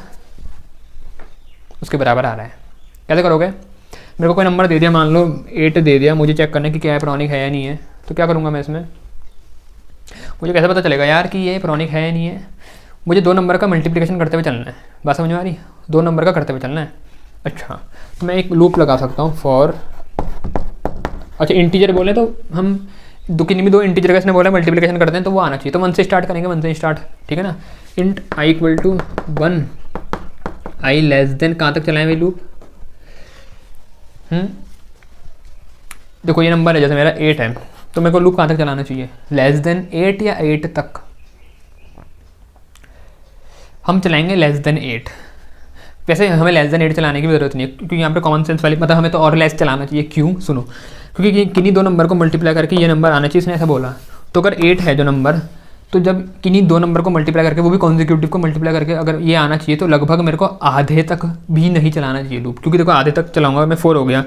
उसके बराबर आ रहा है। कैसे करोगे, मेरे को कोई नंबर दे दिया, मान लो 8 दे दिया, मुझे चेक करना है कि क्या है प्रॉनिक है या नहीं है। तो क्या करूँगा मैं इसमें, मुझे कैसे पता चलेगा यार कि ये प्रॉनिक है या नहीं है। मुझे 2 नंबर का मल्टीप्लिकेशन करते हुए चलना है। बात समझ में आ रही, 2 नंबर का करते हुए चलना है। अच्छा, तो मैं एक लूप लगा सकता हूँ फॉर, अच्छा इंटीजर बोले तो हम किन्हीं भी 2 इंटीजर का इसने बोला मल्टीप्लिकेशन करते हैं तो वो आना चाहिए। तो 1 से स्टार्ट करेंगे, 1 से स्टार्ट। ठीक है ना, int i equal to 1, i less than, कहाँ तक चलाएं भाई लूप, देखो ये नंबर है, जैसे मेरा 8 है, तो मेरे को लूप कहाँ तक चलाना चाहिए, लेस देन 8 या 8 तक। हम चलाएंगे लेस देन 8। वैसे हमें लेस देन 8 चलाने की भी ज़रूरत नहीं है, क्योंकि यहाँ पे कॉमन सेंस वाली, मतलब हमें तो और लेस चलाना चाहिए। क्यों, सुनो, क्योंकि किन्हीं 2 नंबर को मल्टीप्लाई करके ये नंबर आना चाहिए, इसने ऐसा बोला। तो अगर 8 है जो नंबर, तो जब किन्हीं 2 नंबर को मल्टीप्लाई करके, वो भी कॉन्जिक्यूटिव को मल्टीप्लाई करके अगर ये आना चाहिए, तो लगभग मेरे को आधे तक भी नहीं चलाना चाहिए लूप। क्योंकि देखो आधे तक चलाऊंगा मैं, 4 हो गया,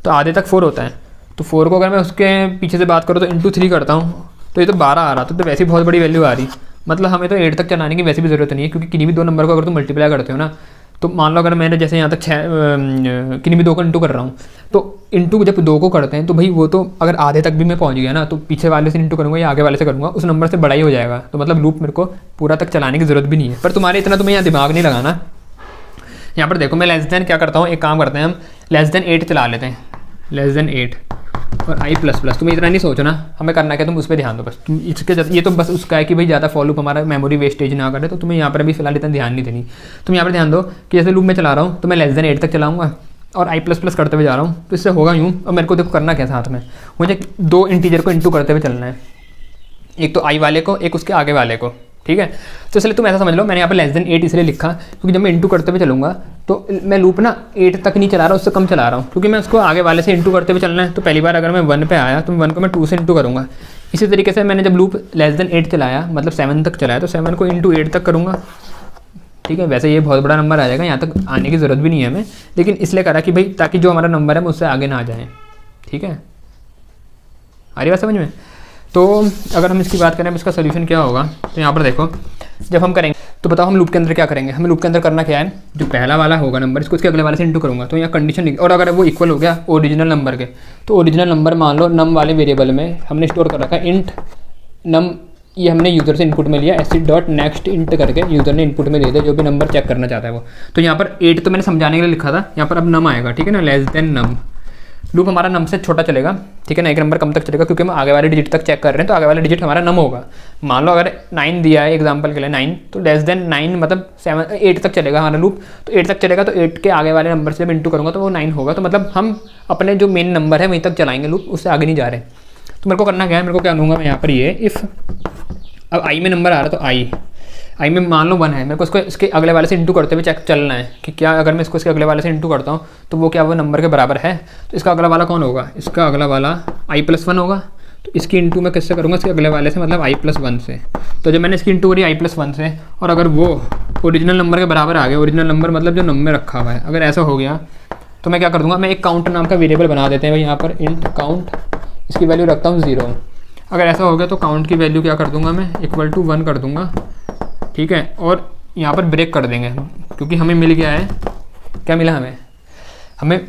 तो आधे तक 4 होता है। तो 4 को अगर मैं उसके पीछे से बात करूँ तो इंटू 3 करता हूँ, तो ये तो 12 आ रहा, तो वैसे ही बहुत बड़ी वैल्यू आ रही। मतलब हमें तो 8 तक चलाने की वैसे भी ज़रूरत नहीं है, क्योंकि किन्हीं भी 2 नंबर को अगर तुम मल्टीप्लाई करते हो ना, तो मान लो अगर मैंने जैसे यहाँ तक किन्हीं भी 2 को इंटू कर रहा हूँ, तो इंटू जब 2 को करते हैं तो भाई वो तो अगर आधे तक भी मैं पहुँच गया ना, तो पीछे वाले से इंटू करूँगा या आगे वाले से करूँगा, उस नंबर से बड़ा ही हो जाएगा। तो मतलब लूप मेरे को पूरा तक चलाने की ज़रूरत भी नहीं है। पर तुम्हारे इतना तुम्हें यहाँ दिमाग नहीं लगाना। यहाँ पर देखो मैं लेस देन क्या करता हूँ, एक काम करते हैं हम, लेस देन 8 चला लेते हैं, लेस देन 8 और आई प्लस प्लस। तुम्हें इतना नहीं सोचना हमें करना क्या, तुम उस पर ध्यान दो बस। तुम इसके ये तो बस उसका है कि भाई ज़्यादा फॉर लूप हमारा मेमोरी वेस्टेज ना करे, तो तुम्हें यहाँ पर भी फिलहाल इतना ध्यान नहीं देनी। तुम यहाँ पर ध्यान दो कि जैसे लूप में चला रहा हूँ तो मैं लेस देन 8 तक चलाऊँगा और आई प्लस प्लस करते हुए जा रहा हूँ, तो इससे होगा यूँ। और मेरे को देखो करना क्या साथ में, मुझे 2 इंटीजर को इंटू करते हुए चलना है, एक तो आई वाले को, एक उसके आगे वाले को। ठीक है, तो इसलिए तुम ऐसा समझ लो, मैंने यहाँ पर लेस देन 8 इसलिए लिखा क्योंकि जब मैं इंटू करते हुए चलूँगा तो मैं लूप ना 8 तक नहीं चला रहा, उससे कम चला रहा हूँ, क्योंकि मैं उसको आगे वाले से इंटू करते हुए चलना है। तो पहली बार अगर मैं 1 पे आया तो 1 को मैं 2 से इंटू करूँगा। इसी तरीके से मैंने जब लूप लेस देन 8 चलाया, मतलब 7 तक चलाया, तो 7 को इंटू 8 तक करूँगा। ठीक है, वैसे ये बहुत बड़ा नंबर आ जाएगा, यहाँ तक आने की ज़रूरत भी नहीं है हमें, लेकिन इसलिए करा कि भाई ताकि जो हमारा नंबर है उससे आगे ना आ जाए। ठीक है, आ रही बात समझ में। तो अगर हम इसकी बात करें इसका सोल्यूशन क्या होगा, तो यहाँ पर देखो जब हम करेंगे तो बताओ हम लूप के अंदर क्या करेंगे। हमें लूप के अंदर करना क्या है, जो पहला वाला होगा नंबर इसको उसके अगले वाले से इंटू करूँगा, तो यहाँ कंडीशन लिख, और अगर वो इक्वल हो गया ओरिजिनल नंबर के, तो ओरिजिनल नंबर मान लो नम वाले वेरिएबल में हमने स्टोर कर रखा है इंट नम, ये हमने यूज़र से इनपुट में लिया एसी.नेक्स्ट इंट करके यूज़र ने इनपुट में दे दिया जो भी नंबर चेक करना चाहता है वो। तो यहाँ पर 8 तो मैंने समझाने के लिए लिखा था, यहाँ पर अब नम आएगा। ठीक है ना, लेस देन नम। लूप हमारा नम से छोटा चलेगा, ठीक है ना, एक नंबर कम तक चलेगा क्योंकि हम आगे वाले डिजिट तक चेक कर रहे हैं, तो आगे वाला डिजिट हमारा नम होगा। मान लो अगर 9 दिया है एग्जांपल के लिए 9, तो लेस देन 9 मतलब 8 तक चलेगा हमारा लूप। तो 8 तक चलेगा तो 8 के आगे वाले नंबर से जब इंटू करूँगा तो वो 9 होगा। तो मतलब हम अपने जो मेन नंबर है वहीं तक चलाएंगे लूप, उससे आगे नहीं जा रहे। तो मेरे को करना क्या है, मेरे को क्या लूँगा मैं यहाँ पर ये इफ़, अब आई में नंबर आ रहा है तो आई में मान लो 1 है, मेरे को इसको इसके अगले वाले से इंटू करते हुए चेक चलना है कि क्या अगर मैं इसको इसके अगले वाले से इंटू करता हूँ तो वो क्या वो नंबर के बराबर है। तो इसका अगला वाला कौन होगा, इसका अगला वाला i+1 होगा। तो इसकी इंटू मैं किससे करूँगा, इसके अगले वाले से, मतलब i+1 से। तो जब मैंने इसकी इंटू करी i+1 से, और अगर वो ओरिजिनल नंबर के बराबर आ गया, ओरिजिनल नंबर मतलब जो नंबर रखा हुआ है, अगर ऐसा हो गया तो मैं क्या कर दूँगा, मैं एक काउंट नाम का वेरिएबल बना देते हैं भाई यहाँ पर, इंट काउंट, इसकी वैल्यू रखता हूँ 0। अगर ऐसा हो गया तो काउंट की वैल्यू क्या कर दूँगा मैं, =1 कर दूँगा, ठीक है। और यहाँ पर ब्रेक कर देंगे, क्योंकि हमें मिल गया है, क्या मिला हमें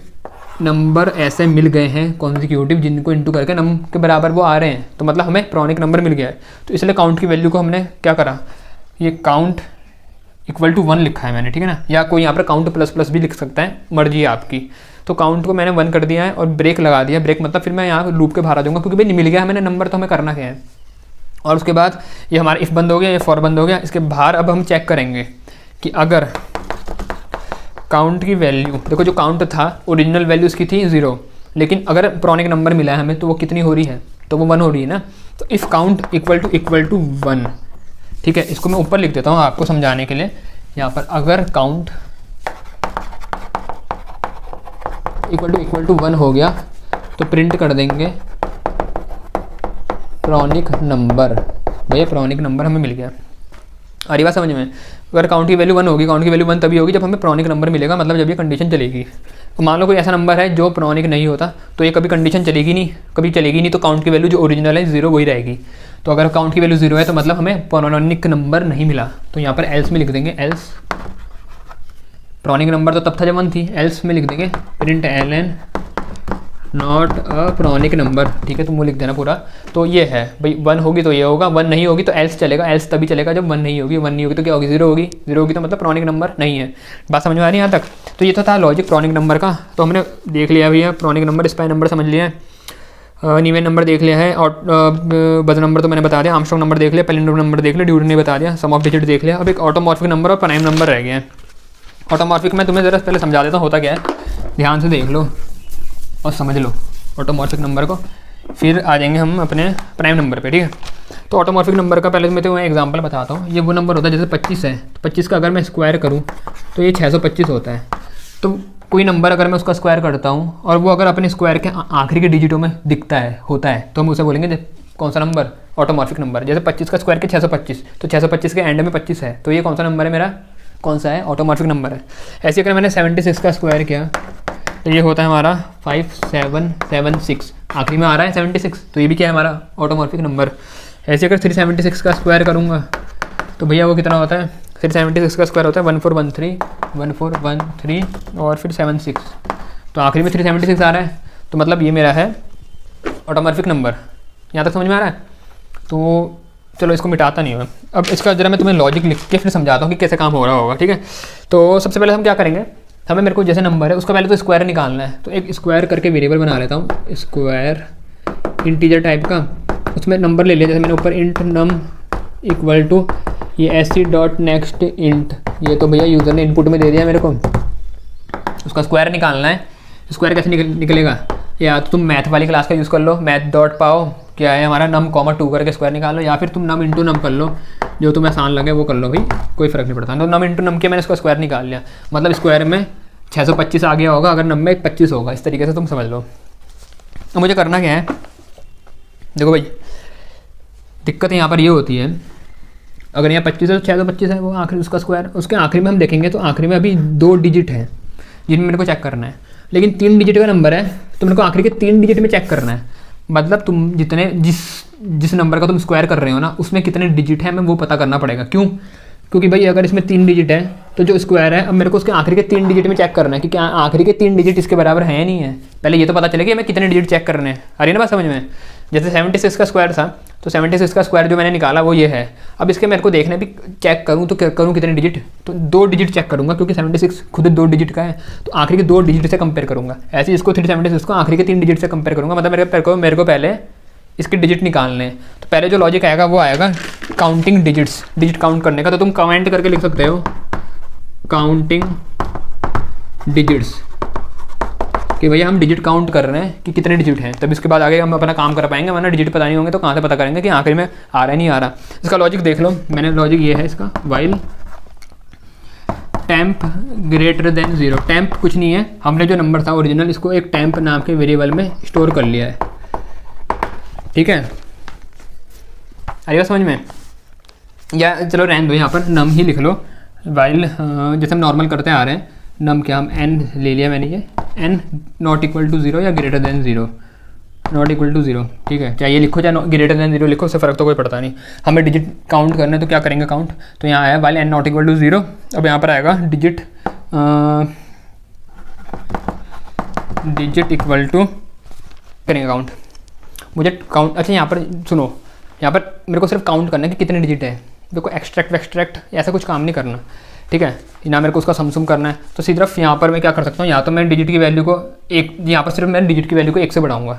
नंबर ऐसे मिल गए हैं कॉन्जिक्यूटिव जिनको इंटू करके नम के बराबर वो आ रहे हैं, तो मतलब हमें प्रॉनिक नंबर मिल गया है। तो इसलिए काउंट की वैल्यू को हमने क्या करा, ये काउंट =1 लिखा है मैंने, ठीक है ना, या कोई यहाँ पर काउंट ++ भी लिख सकता है, मर्जी है आपकी। तो काउंट को मैंने 1 कर दिया है और ब्रेक लगा दिया। ब्रेक मतलब फिर मैं यहाँ लूप के बाहर आ जाऊँगा, क्योंकि भाई मिल गया मैंने नंबर, तो हमें करना क्या है। और उसके बाद ये हमारा इफ़ बंद हो गया, ये फॉर बंद हो गया। इसके बाहर अब हम चेक करेंगे कि अगर काउंट की वैल्यू, देखो जो काउंट था ओरिजिनल वैल्यू इसकी थी 0, लेकिन अगर प्रॉनिक नंबर मिला है हमें तो वो कितनी हो रही है, तो वो 1 हो रही है ना। तो इफ़ काउंट = 1, ठीक है। इसको मैं ऊपर लिख देता हूँ आपको समझाने के लिए। यहाँ पर अगर काउंट = 1 हो गया तो प्रिंट कर देंगे प्रॉनिक नंबर। भैया प्रॉनिक नंबर हमें मिल गया, आ रही बात समझ में। अगर काउंट की वैल्यू 1 होगी, काउंट की वैल्यू 1 तभी होगी जब हमें प्रॉनिक नंबर मिलेगा, मतलब जब ये कंडीशन चलेगी। तो मान लो कोई ऐसा नंबर है जो प्रॉनिक नहीं होता, तो ये कभी कंडीशन चलेगी नहीं, कभी चलेगी नहीं। तो काउंट की वैल्यू जो ओरिजिनल है 0 वही रहेगी। तो अगर काउंट की वैल्यू 0 है तो मतलब हमें प्रॉनिक नंबर नहीं मिला। तो यहाँ पर एल्स में लिख देंगे, एल्स प्रॉनिक नंबर तो तब था जब 1 थी, एल्स में लिख देंगे print ln not a pronic number, ठीक है। तो वो लिख देना पूरा। तो ये है भाई 1 होगी तो ये होगा, 1 नहीं होगी तो एल्स चलेगा, एल्स तभी चलेगा जब 1 नहीं होगी। 1 नहीं होगी तो क्या होगी, 0 होगी, 0 होगी तो मतलब प्रॉनिक नंबर नहीं है। बात समझ में आ रही है यहाँ तक। तो ये तो था लॉजिक प्रॉनिक नंबर का। तो हमने देख लिया भैया प्रॉनिक नंबर, स्पाई नंबर समझ लिया है, नीवेन नंबर देख लिया है, और बज नंबर तो मैंने बता दिया, आर्मस्ट्रांग नंबर देख लिया, पैलिंड्रोम नंबर देख लिया, ड्यूरेंट ने बता दिया, सम ऑफ डिजिट देख लिया। अब एक ऑटोमॉर्फिक नंबर और प्राइम नंबर रह गया है। ऑटोमॉर्फिक मैं तुम्हें ज़रा पहले समझा देता हूँ होता क्या है, ध्यान से देख लो और समझ लो ऑटोमॉर्फिक नंबर को, फिर आ जाएंगे हम अपने प्राइम नंबर पे, ठीक है। तो ऑटोमॉर्फिक नंबर का पहले मैं तो एग्जांपल बताता हूँ। ये वो नंबर होता है जैसे 25 है, तो 25 का अगर मैं स्क्वायर करूँ तो ये 625 होता है। तो कोई नंबर अगर मैं उसका स्क्वायर करता हूँ और वो अगर अपने स्क्वायर के आखिरी के डिजिटों में दिखता है, होता है, तो हम उसे बोलेंगे कौन सा नंबर, ऑटोमॉर्फिक नंबर। जैसे 25 का स्क्वायर के 625, तो 625 के एंड में 25 है, तो ये कौन सा नंबर है मेरा, कौन सा है, ऑटोमॉर्फिक नंबर है। ऐसे अगर मैंने 76 का स्क्वायर किया तो ये होता है हमारा 5776, आखिरी में आ रहा है 76, तो ये भी क्या है हमारा ऑटोमॉर्फिक नंबर। ऐसे अगर 376 का स्क्वायर करूँगा तो भैया वो कितना होता है, 376 का स्क्वायर होता है 1413 और फिर 76, तो आखिरी में 376 आ रहा है, तो मतलब ये मेरा है ऑटोमॉर्फिक नंबर। यहाँ तक समझ में आ रहा है। तो चलो इसको मिटाता नहीं हूँ। अब इसका जरा मैं तुम्हें लॉजिक लिख के फिर समझाता हूँ कि कैसे काम हो रहा होगा, ठीक है। तो सबसे पहले हम क्या करेंगे, हमें मेरे को जैसे नंबर है उसका पहले तो स्क्वायर निकालना है। तो एक स्क्वायर करके वेरिएबल बना लेता हूँ, स्क्वायर इंटीजर टाइप का, उसमें नंबर ले लिया। जैसे मैंने ऊपर इंट नम = ये sc.next int, ये तो भैया यूज़र ने इनपुट में दे दिया मेरे को। उसका स्क्वायर निकालना है। स्क्वायर कैसे निकलेगा, या तो तुम मैथ वाली क्लास का यूज़ कर लो, math.pao क्या है हमारा num, 2 करके स्क्वायर निकाल लो, या फिर तुम num × num कर लो, जो तुम्हें आसान लगे वो कर लो भाई, कोई फ़र्क नहीं पड़ता। तो num × num के मैंने इसका स्क्वायर निकाल लिया, मतलब स्क्वायर में 625 आ गया होगा, अगर num में 25 होगा, इस तरीके से तुम समझ लो। अब मुझे करना क्या है, देखो भाई दिक्कत यहाँ पर ये होती है, अगर यहाँ 25 है तो 625 है वो आखिरी उसका स्क्वायर, उसके आखिरी में हम देखेंगे तो आखिरी में अभी 2 डिजिट हैं जिनमें मेरे को चेक करना है, लेकिन 3 डिजिट का नंबर है तो मेरे को आखिरी के 3 डिजिट में चेक करना है। मतलब तुम जिस नंबर का तुम स्क्वायर कर रहे हो ना, उसमें कितने डिजिट हैं हमें वो पता करना पड़ेगा। क्यों, क्योंकि भाई अगर इसमें 3 डिजिट है तो जो स्क्वायर है, अब मेरे को उसके आखिरी के 3 डिजिट में चेक करना है कि क्या आखिरी के 3 डिजिट इसके बराबर है या नहीं है। पहले ये तो पता चलेगा हमें कितने डिजिट चेक करने हैं। आ रही है ना बात समझ में। जैसे 76 का स्क्वायर था, तो 76 का स्क्वायर जो मैंने निकाला वो ये है। अब इसके मेरे को देखना है भी चेक करूँ तो करूँ कितने डिजिट, तो 2 डिजिट चेक करूँगा, क्योंकि 76 खुद 2 डिजिट का है, तो आखिरी के 2 डिजिट से कंपेयर करूँगा। ऐसे इसको 376 को आखिरी के 3 डिजिट से कंपेयर करूँगा, मतलब मेरे को पहले इसके डिजिट निकालने हैं। तो पहले जो लॉजिक आएगा वो आएगा काउंटिंग डिजिट्स, डिजिट काउंट करने का। तो तुम कमेंट करके लिख सकते हो काउंटिंग डिजिट्स, कि भैया हम डिजिट काउंट कर रहे हैं कि कितने डिजिट हैं, तब इसके बाद आगे हम अपना काम कर पाएंगे, वरना डिजिट पता नहीं होंगे तो कहाँ से पता करेंगे कि आखिरी में आ रहा है नहीं आ रहा। इसका लॉजिक देख लो, मैंने लॉजिक ये है इसका, while temp greater than 0। Temp कुछ नहीं है, हमने जो नंबर था ओरिजिनल इसको एक टेम्प नाम के वेरिएबल में स्टोर कर लिया है। ठीक है, आइएगा समझ में? या चलो रहने दो, यहाँ पर नम ही लिख लो। वाइल जैसे हम नॉर्मल करते आ रहे हैं, नम क्या, हम एन ले लिया मैंने, ये एन नॉट इक्वल टू 0 या greater than 0, not equal to 0, ठीक है। चाहे ये लिखो चाहे ग्रेटर देन 0 लिखो, उससे फ़र्क तो कोई पड़ता नहीं। हमें डिजिट काउंट करना है तो क्या करेंगे काउंट, तो यहाँ आया while n not equal to 0। अब यहाँ पर आएगा डिजिट इक्वल टू, करेंगे काउंट, मुझे काउंट, अच्छा यहाँ पर सुनो, यहाँ पर मेरे को सिर्फ काउंट करना है कि कितने डिजिट है, मेरे को एक्सट्रैक्ट ऐसा कुछ काम नहीं करना, ठीक है ना। मेरे को उसका समसुम करना है, तो सिर्फ यहाँ पर मैं क्या कर सकता हूँ, या तो मैं डिजिट की वैल्यू को एक, यहाँ पर सिर्फ मैं डिजिट की वैल्यू को 1 से बढ़ाऊंगा,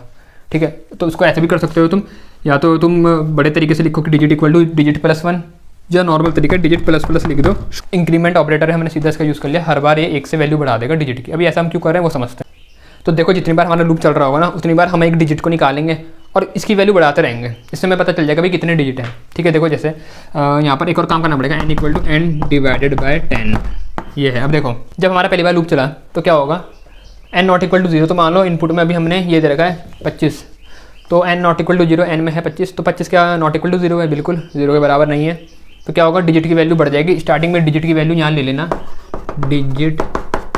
ठीक है। तो उसको ऐसे भी कर सकते हो तुम, या तो तुम बड़े तरीके से लिखो कि डिजिट इक्वल टू डिजिट +1, जो नॉर्मल तरीका डिजिट ++ लिख दो। इंक्रीमेंट ऑपरेटर है, हमने सीधा इसका यूज़ कर लिया, हर बार ये 1 से वैल्यू बढ़ा देगा डिजिट की। अभी ऐसा हम क्यों कर रहे हैं वो समझते हैं। तो देखो जितनी बार हमारा लूप चल रहा होगा ना, उतनी बार हम एक डिजिट को निकालेंगे और इसकी वैल्यू बढ़ाते रहेंगे, इससे हमें पता चल जाएगा भाई कितने डिजिट हैं, ठीक है। देखो जैसे यहाँ पर एक और काम करना पड़ेगा, n equal to n divided by 10, ये है। अब देखो जब हमारा पहली बार लूप चला तो क्या होगा, n नॉट इक्वल टू 0, तो मान लो इनपुट में अभी हमने ये दे रखा है 25, तो n not equal to 0, n में है 25, तो 25 क्या नॉट इक्वल टू 0 है, बिल्कुल 0 के बराबर नहीं है। तो क्या होगा, डिजिट की वैल्यू बढ़ जाएगी। स्टार्टिंग में डिजिट की वैल्यू यहाँ ले लेना, डिजिट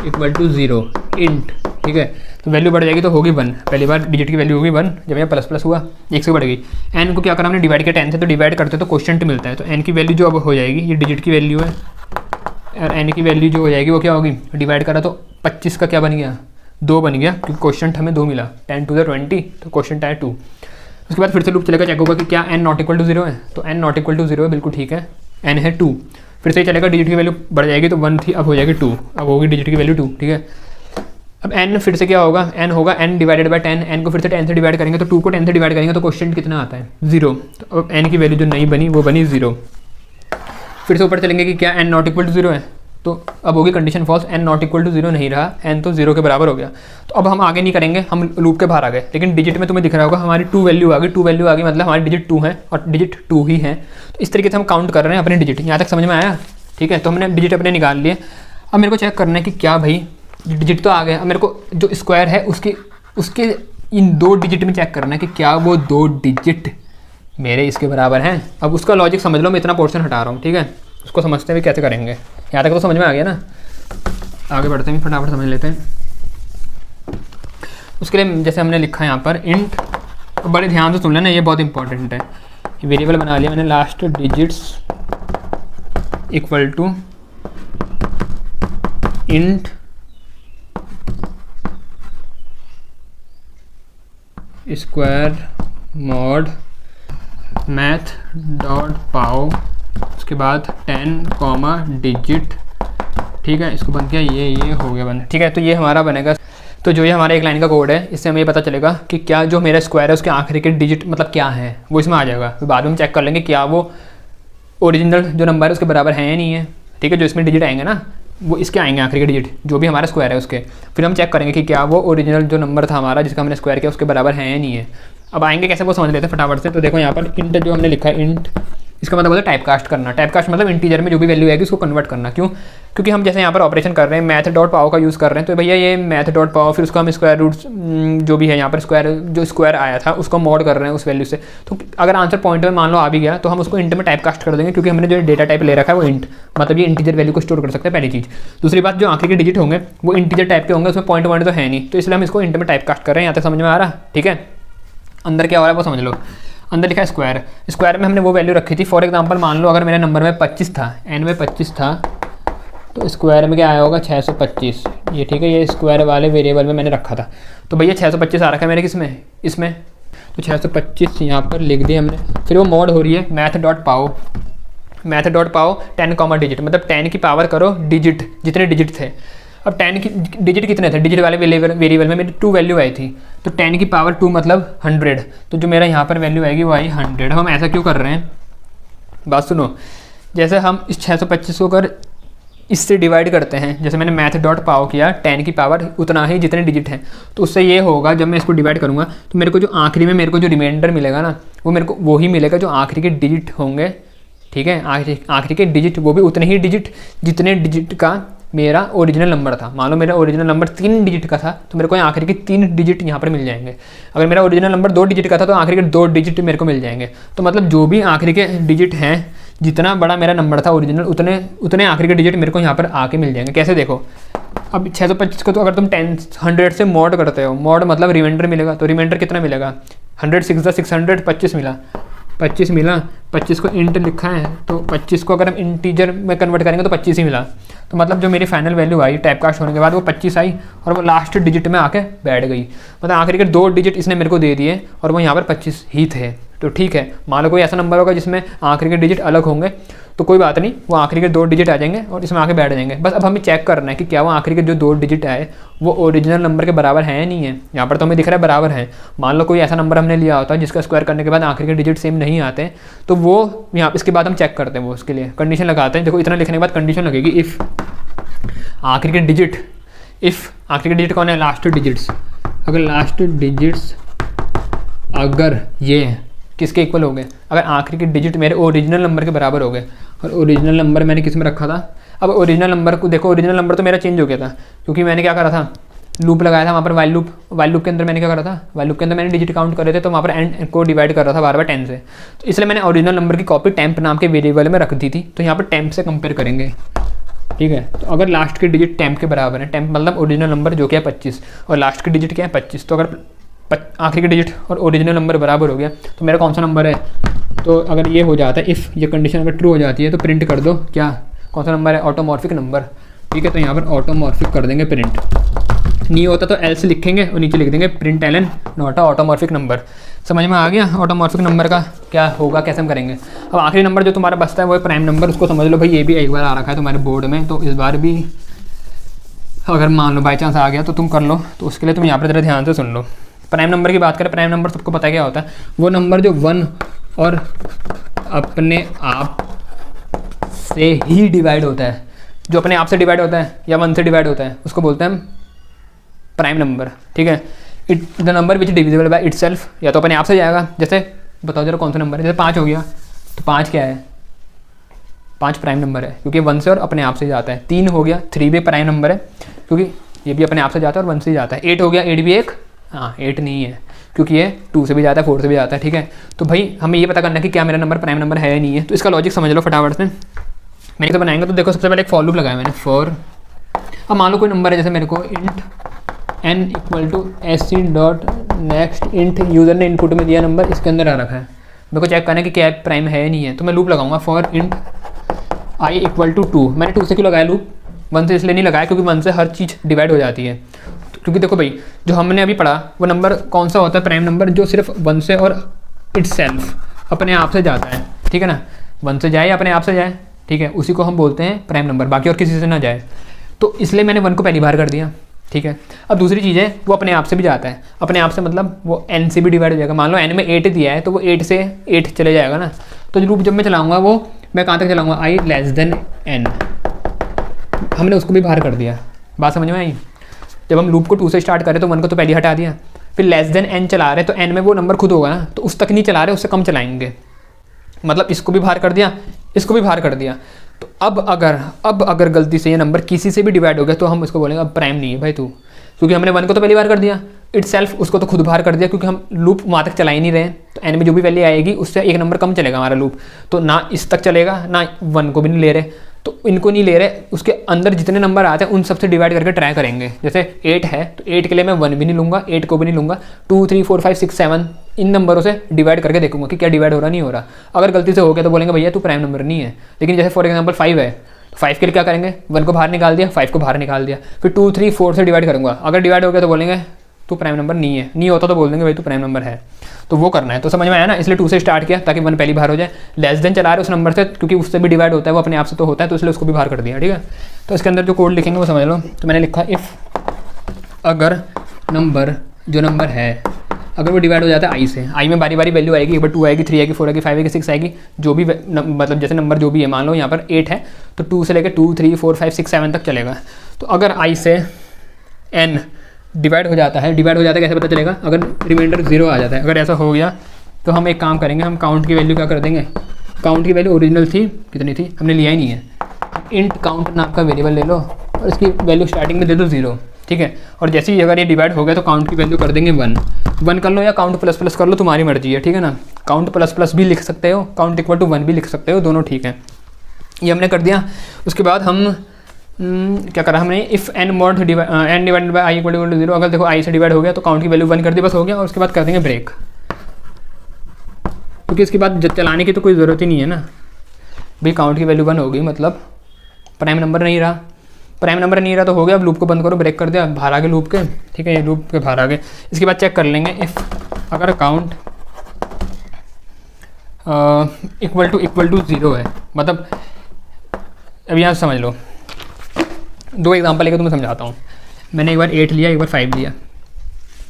इक्वल टू 0 इंट, ठीक है। तो वैल्यू बढ़ जाएगी तो होगी 1, पहली बार डिजिट की वैल्यू होगी 1, जब यहाँ ++ हुआ 1 से बढ़ गई। n को क्या करना हमने, डिवाइड किया 10 से, तो डिवाइड करते तो क्वोशिएंट मिलता है, तो n की वैल्यू जो अब हो जाएगी, ये डिजिट की वैल्यू है, और n की वैल्यू जो हो जाएगी वो क्या होगी, डिवाइड करा तो 25 का क्या बन गया, 2 बन गया, क्योंकि क्वोशिएंट हमें 2 मिला, 10 to the 20, तो क्वोशिएंट आया 2। उसके बाद फिर से लूप चलेगा, चेक होगा कि क्या n नॉट इक्वल टू 0 है, तो n नॉट इक्वल टू 0 है, बिल्कुल ठीक है, n है 2। फिर से चलेगा, डिजिट की वैल्यू बढ़ जाएगी, तो 1 थी अब हो जाएगी 2, अब होगी डिजिट की वैल्यू 2, ठीक है। अब n फिर से क्या होगा, n होगा n डिवाइडेड बाय 10, n को फिर से 10 से डिवाइड करेंगे, तो 2 को 10 से डिवाइड करेंगे तो क्वोशिएंट कितना आता है, 0। तो अब n की वैल्यू जो नहीं बनी वो बनी 0। फिर से ऊपर चलेंगे कि क्या n नॉट इक्वल टू 0 है, तो अब होगी condition false, n not equal to 0 नहीं रहा, n तो 0 के बराबर हो गया। तो अब हम आगे नहीं करेंगे, हम लूप के बाहर आ गए, लेकिन डिजिट में तुम्हें दिख रहा होगा हमारी 2 वैल्यू आ गई, 2 वैल्यू आ गई मतलब हमारी डिजिट 2 है और डिजिट 2 ही है। तो इस तरीके से हम काउंट कर रहे हैं अपने डिजिट। यहाँ तक समझ में आया, ठीक है। तो हमने डिजिट अपने निकाल लिए। अब मेरे को चेक करना है कि क्या भाई डिजिट तो आ गया, अब मेरे को जो स्क्वायर है उसके इन 2 डिजिट में चेक करना है कि क्या वो 2 डिजिट मेरे इसके बराबर हैं। अब उसका लॉजिक समझ लो, मैं इतना पोर्शन हटा रहा हूँ, ठीक है। उसको समझते हुए कैसे करेंगे, यहाँ तक तो समझ में आ गया ना। आगे बढ़ते हैं, फटाफट समझ लेते हैं। उसके लिए जैसे हमने लिखा है यहाँ पर इंट, बड़े ध्यान से सुन लेना, ये बहुत इंपॉर्टेंट है। वेरिएबल बना लिया मैंने, last digits equal to int square mod math dot pow, उसके बाद 10 डिजिट, ठीक है। इसको बंद किया, ये हो गया बंद, ठीक है। तो ये हमारा बनेगा। तो जो ये हमारा एक लाइन का कोड है, इससे हमें ये पता चलेगा कि क्या जो मेरा स्क्वायर है उसके आखिरी के डिजिट मतलब क्या है, वो इसमें आ जाएगा। फिर बाद में हम चेक कर लेंगे क्या वो ओरिजिनल जो नंबर है उसके बराबर है या नहीं है, ठीक है। जो इसमें डिजिट आएंगे ना वो इसके आएंगे आखिरी के डिजिट, जो भी हमारा स्क्वायर है उसके। फिर हम चेक करेंगे कि क्या वो ओरिजिनल जो नंबर था हमारा जिसका हमने स्क्वायर किया उसके बराबर है या नहीं है। अब आएंगे कैसे वो समझ लेते हैं फटाफट से। तो देखो यहाँ पर इंट जो हमने लिखा है, इंट इसका मतलब होता है टाइप कास्ट करना। टाइप कास्ट मतलब इंटीजर में जो भी वैल्यू आएगी उसको कन्वर्ट करना। क्यों? क्योंकि हम जैसे यहाँ पर ऑपरेशन कर रहे हैं मैथ डॉट पाओ का यूज़ कर रहे हैं, तो भैया ये मैथ डॉट पाओ फिर उसका हम स्क्वायर रूट्स जो भी है यहाँ पर स्क्वायर जो स्क्वायर आया था उसको मॉड कर रहे हैं उस वैल्यू से। तो अगर आंसर पॉइंट में मान लो आ भी गया तो हम उसको इंट में टाइप कास्ट कर देंगे, क्योंकि हमने जो डेटा टाइप ले रखा है वो इंट, मतलब ये इंटीजर वैल्यू को स्टोर कर सकते हैं, पहली चीज़। दूसरी बात, जो आखिरी के डिजिट होंगे वो इंटीजर टाइप के होंगे, उसमें पॉइंट तो है नहीं, तो इसलिए हम इसको इंट में टाइप कास्ट कर रहे हैं। यहाँ तक समझ में आ रहा? ठीक है। अंदर क्या हो रहा है वो समझ लो। अंदर लिखा है स्क्वायर, स्क्वायर में हमने वो वैल्यू रखी थी। फॉर एग्जांपल मान लो अगर मेरे नंबर में 25 था, एन में 25 था, तो स्क्वायर में क्या आया होगा 625। ये ठीक है, ये स्क्वायर वाले वेरिएबल में मैंने रखा था, तो भैया 625 आ रखा है मेरे किसमें, इसमें, तो 625 यहाँ पर लिख दिया हमने। फिर वो मॉड हो रही है मैथ डॉट पाओ, मैथ डॉट पाओ 10 डिजिट, मतलब 10 की पावर करो डिजिट, जितने डिजिट थे। अब 10 की डिजिट कितने थे, डिजिट वाले वेरिएबल में मेरी 2 वैल्यू आई थी, तो 10 की पावर 2 मतलब 100, तो जो मेरा यहाँ पर वैल्यू आएगी वो आई 100। हम ऐसा क्यों कर रहे हैं, बात सुनो। जैसे हम इस 625 को अगर इससे डिवाइड करते हैं, जैसे मैंने मैथ डॉट पाओ किया 10 की पावर उतना ही जितने डिजिट हैं, तो उससे ये होगा जब मैं इसको डिवाइड करूँगा तो मेरे को जो आखिरी में मेरे को जो रिमाइंडर मिलेगा ना, वो मेरे को वो ही मिलेगा जो आखिरी के डिजिट होंगे। ठीक है, आखिरी के डिजिट वो भी उतने ही डिजिट जितने डिजिट का मेरा ओरिजिनल नंबर था, मान लो मेरा ओरिजिनल नंबर 3 डिजिट का था, तो मेरे को यहाँ आखिरी के 3 डिजिट यहाँ पर मिल जाएंगे। अगर मेरा ओरिजिनल नंबर 2 डिजिट का था तो आखिरी के 2 डिजिट मेरे को मिल जाएंगे। तो मतलब जो भी आखिरी के डिजिट हैं, जितना बड़ा मेरा नंबर था ओरिजिनल, उतने आखिरी के डिजिट मेरे को यहाँ पर आके मिल जाएंगे। कैसे देखो, अब 625 को तो अगर तुम 100 से मॉड करते हो, मॉड मतलब रिमाइंडर मिलेगा, तो रिमाइंडर कितना मिलेगा, 100 6 600 25 मिला, 25 मिला। 25 को इंट लिखा है तो 25 को अगर हम इंटीजर में कन्वर्ट करेंगे तो 25 ही मिला। तो मतलब जो मेरी फाइनल वैल्यू आई टाइप कास्ट होने के बाद वो 25 आई और वो लास्ट डिजिट में आके बैठ गई। मतलब आखिरी के 2 डिजिट इसने मेरे को दे दिए और वो यहाँ पर 25 ही थे। तो ठीक है, मान लो कोई ऐसा नंबर होगा जिसमें आखिरी के डिजिट अलग होंगे तो कोई बात नहीं, वो आखिरी के 2 डिजिट आ जाएंगे और इसमें आके बैठ जाएंगे। बस अब हमें चेक करना है कि क्या वो आखिरी के जो 2 डिजिट आए वो ओरिजिनल नंबर के बराबर है या नहीं है। यहाँ पर तो हमें दिख रहा है बराबर है। मान लो कोई ऐसा नंबर हमने लिया होता है जिसका स्क्वायर करने के बाद आखिरी के डिजिट सेम नहीं आते, तो वो यहाँ इसके बाद हम चेक करते हैं, वो उसके लिए कंडीशन लगाते हैं। देखो इतना लिखने के बाद कंडीशन लगेगी, इफ़ आखिरी के डिजिट, इफ़ आखिरी के डिजिट कौन है, लास्ट डिजिट्स, अगर लास्ट डिजिट्स अगर ये किसके इक्वल हो गए, अगर आखिरी के डिजिट मेरे ओरिजिनल नंबर के बराबर हो गए, और ओरिजिनल नंबर मैंने किस में रखा था, अब ओरिजिनल नंबर को देखो, ओरिजिनल नंबर तो मेरा चेंज हो गया था क्योंकि मैंने क्या करा था, लूप लगाया था वहाँ पर, वाइल लूप के अंदर मैंने क्या करा था, वाइल लूप के अंदर मैंने डिजिट काउंट करे थे तो वहाँ पर एंड को डिवाइड कर रहा था बार बार 10 से। तो इसलिए मैंने ओरिजिनल नंबर की कॉपी टेम्प नाम के वेरिएबल में रख दी थी। तो यहाँ पर टेम्प से कंपेयर करेंगे, ठीक है। तो अगर लास्ट के डिजिट टेम्प के बराबर है, टेम्प मतलब ओरिजिनल नंबर जो कि है 25 और लास्ट के डिजिट क्या है 25, तो अगर आखिरी के डिजिट और ओरिजिनल नंबर बराबर हो गया तो मेरा कौन सा नंबर है, तो अगर ये हो जाता है, इफ़ ये कंडीशन अगर ट्रू हो जाती है तो प्रिंट कर दो क्या, कौन सा नंबर है, ऑटोमॉर्फिक नंबर, ठीक है। तो यहाँ पर ऑटोमॉर्फिक कर देंगे, प्रिंट नहीं होता तो एल्स लिखेंगे और नीचे लिख देंगे println not a automorphic number. समझ में आ गया ऑटोमॉर्फिक नंबर का क्या होगा, कैसे हम करेंगे। अब आखिरी नंबर जो तुम्हारा बचता है वो है प्राइम नंबर, उसको समझ लो भाई, ये भी एक बार आ रखा है तुम्हारे बोर्ड में, तो इस बार भी अगर मान लो बाई चांस आ गया तो तुम कर लो। तो उसके लिए तुम यहाँ पर ज़रा ध्यान से सुन लो। प्राइम नंबर की बात करें, प्राइम नंबर सबको पता है क्या होता है, वो नंबर जो 1 और अपने आप से ही डिवाइड होता है, जो अपने आप से डिवाइड होता है या 1 से डिवाइड होता है, उसको बोलते हैं हम प्राइम नंबर, ठीक है। The number which divisible by itself, या तो अपने आप से जाएगा, जैसे बताओ जरा कौन सा नंबर है, जैसे 5 हो गया तो 5 क्या है, 5 प्राइम नंबर है क्योंकि 1 से और अपने आप से जाता है। 3 हो गया, 3 भी प्राइम नंबर है क्योंकि ये भी अपने आप से जाता है और 1 से जाता है। 8 हो गया, 8 भी एक, हाँ 8 नहीं है क्योंकि ये 2 से भी जाता है, 4 से भी जाता है, ठीक है। तो भाई हमें ये पता करना है कि क्या मेरा नंबर प्राइम नंबर है या नहीं है। तो इसका लॉजिक समझ लो फटाफट से, मैंने तो बनाएंगे। तो देखो सबसे पहले एक फॉर लूप लगाया मैंने, फॉर, अब मान लो कोई नंबर है, जैसे मेरे को int n = sc dot next int, user ने इनपुट में दिया नंबर, इसके अंदर आ रखा है, मेरे को चेक करना है कि क्या प्राइम है या नहीं है। तो मैं लूप लगाऊंगा फॉर इंट i = 2। मैंने 2 से क्यों लगाया लूप, 1 से इसलिए नहीं लगाया क्योंकि 1 से हर चीज़ डिवाइड हो जाती है। क्योंकि देखो भाई जो हमने अभी पढ़ा वो नंबर कौन सा होता है, प्राइम नंबर जो सिर्फ 1 से और इटसेल्फ अपने आप से जाता है, ठीक है ना, 1 से जाए या अपने आप से जाए, ठीक है, उसी को हम बोलते हैं प्राइम नंबर, बाकी और किसी से ना जाए। तो इसलिए मैंने 1 को पहली बार कर दिया, ठीक है। अब दूसरी चीज़ है वो अपने आप से भी जाता है, अपने आप से मतलब वो n से भी डिवाइड हो जाएगा। मान लो n में 8 दिया है तो वो 8 से 8 चले जाएगा ना। तो लूप जब मैं चलाऊँगा वो मैं कहाँ तक चलाऊँगा, i n, हमने उसको भी बाहर कर दिया। बात समझ में आई, जब हम लूप को 2 से स्टार्ट करें तो 1 को तो पहले हटा दिया, फिर n चला रहे तो n में वो नंबर खुद होगा ना, तो उस तक नहीं चला रहे, उससे कम चलाएंगे, मतलब इसको भी बाहर कर दिया, इसको भी बाहर कर दिया। तो अब अगर गलती से ये नंबर किसी से भी डिवाइड हो गया तो हम उसको बोलेंगे अब प्राइम नहीं है भाई तू, क्योंकि हमने 1 को तो पहली बार कर दिया, इटसेल्फ उसको तो खुद बाहर कर दिया, क्योंकि हम लूप वहाँ तक चला ही नहीं रहे। तो n में जो भी वैल्यू आएगी उससे एक नंबर कम चलेगा हमारा लूप, तो ना इस तक चलेगा ना 1 को भी नहीं ले रहे, तो इनको नहीं ले रहे, उसके अंदर जितने नंबर आते हैं उन सबसे डिवाइड करके ट्राई करेंगे। जैसे 8 है तो 8 के लिए मैं 1 भी नहीं लूँगा, 8 को भी नहीं लूँगा, 2 3 4 5 6 7 इन नंबरों से डिवाइड करके देखूंगा कि क्या डिवाइड हो रहा नहीं हो रहा। अगर गलती से हो गया तो बोलेंगे भैया तू प्राइम नंबर नहीं है। लेकिन जैसे फॉर एग्जांपल 5 है तो 5 के लिए क्या करेंगे, 1 को बाहर निकाल दिया, 5 को बाहर निकाल दिया, फिर 2 3 4 से डिवाइड करूँगा, अगर डिवाइड हो गया तो बोलेंगे तू प्राइम नंबर नहीं है, नहीं होता तो बोल देंगे भाई तू प्राइम नंबर है। तो वो करना है। तो समझ में आया ना, इसलिए 2 से स्टार्ट किया ताकि 1 पहली बाहर हो जाए। n चला रहे उस नंबर से क्योंकि उससे भी डिवाइड होता है, वो अपने आप से तो होता है, तो इसलिए उसको भी बाहर कर दिया, ठीक है। तो इसके अंदर जो कोड लिखेंगे वो समझ लो। तो मैंने लिखा इफ़ अगर नंबर जो नंबर है अगर वो डिवाइड हो जाता है i से, i में बारी बारी वैल्यू आएगी, एक बार 2 आएगी, 3 आएगी, 4 आएगी, 5 आएगी, 6 आएगी, जो भी मतलब जैसे नंबर जो भी है, मान लो यहाँ पर 8 है तो 2 से लेकर 2 3 4 5 6 7 तक चलेगा। तो अगर i से n डिवाइड हो जाता है, कैसे पता चलेगा, अगर रिमाइंडर 0 आ जाता है, अगर ऐसा हो गया तो हम एक काम करेंगे, हम काउंट की वैल्यू क्या कर देंगे, काउंट की वैल्यू ओरिजिनल थी कितनी थी हमने लिया ही नहीं है, इंट काउंट नाम का वेरिएबल ले लो, और इसकी वैल्यू स्टार्टिंग में दे दो 0, ठीक है। और जैसे ही अगर ये डिवाइड हो गया तो काउंट की वैल्यू कर देंगे 1 कर लो या काउंट प्लस प्लस कर लो, तुम्हारी मर्जी है, ठीक है ना। काउंट प्लस प्लस भी लिख सकते हो, काउंट इक्वल टू 1 भी लिख सकते हो, दोनों ठीक है। ये हमने कर दिया। उसके बाद हम क्या करा हमने, if n mod n divided by i equal to 0, अगर देखो i से डिवाइड हो गया तो काउंट की वैल्यू 1 कर दी, बस हो गया। और उसके बाद कर देंगे ब्रेक, क्योंकि इसके बाद चलाने की तो कोई ज़रूरत ही नहीं है ना भाई। काउंट की वैल्यू 1 हो गई, मतलब प्राइम नंबर नहीं रहा, प्राइम नंबर नहीं रहा तो हो गया। अब लूप को बंद करो, ब्रेक कर दिया, बाहर आ गए लूप के, ठीक है, ये लूप के बाहर आ गए। इसके बाद चेक कर लेंगे इफ़ अगर काउंट इक्वल टू 0 है, मतलब अब यहाँ समझ लो, 2 एग्जांपल लेकर तुम्हें समझाता हूँ। मैंने एक बार 8 लिया, एक बार 5 लिया।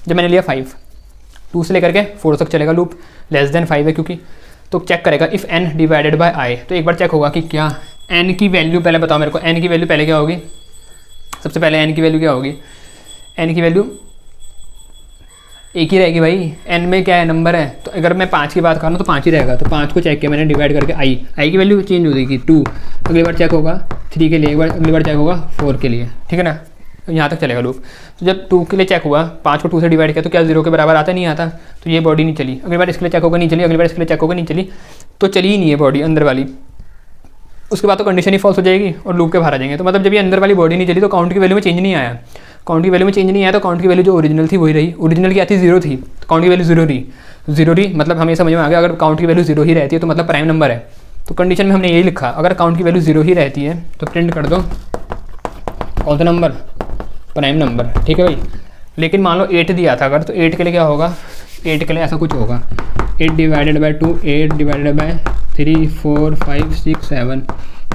जब मैंने लिया 5, 2 से लेकर के 4 तक चलेगा लूप, लेस देन 5 है क्योंकि, तो चेक करेगा if n divided bye i, तो एक बार चेक होगा कि क्या n की वैल्यू, पहले बताओ मेरे को n की वैल्यू पहले क्या होगी, सबसे पहले n की वैल्यू क्या होगी, n की वैल्यू एक ही रहेगी भाई, n में क्या है नंबर है, तो अगर मैं 5 की बात करूँ तो 5 ही रहेगा। तो 5 को चेक किया मैंने डिवाइड करके i की वैल्यू चेंज हो जाएगी 2, अगली बार चेक होगा 3 के लिए, एक बार अगली बार चेक होगा 4 के लिए, ठीक है ना, यहाँ तक चलेगा लूप। तो जब 2 के लिए चेक हुआ, 5 को 2 से डिवाइड किया तो क्या 0 के बराबर आता नहीं आता, तो ये बॉडी नहीं चली। अगली बार इसके लिए चेक होगा नहीं चली, अगली बार इसके लिए चेक होगा नहीं चली, तो चली ही नहीं है बॉडी अंदर वाली। उसके बाद तो कंडीशन ही फॉल्स हो जाएगी और लूप के बाहर आ जाएंगे। तो मतलब जब ये अंदर वाली बॉडी नहीं चली तो काउंट की वैल्यू में चेंज नहीं आया, काउंट की वैल्यू में चेंज नहीं आया, तो काउंट की वैल्यू जो ओरिजिनल थी वही रही। ओरिजिनल क्या थी, 0 थी, तो काउंट की वैल्यू 0 रही। मतलब हमें समझ में आ गया, अगर काउंट की वैल्यू 0 ही रहती है तो मतलब प्राइम नंबर है। तो कंडीशन में हमने यही लिखा, अगर काउंट की वैल्यू 0 ही रहती है तो प्रिंट कर दो कौन सा नंबर, प्राइम नंबर, ठीक है भाई। लेकिन मान लो 8 दिया था अगर, तो 8 के लिए क्या होगा, 8 के लिए ऐसा कुछ होगा, 8 divided by 2, 8 divided by 3, 4, 5, 6, 7,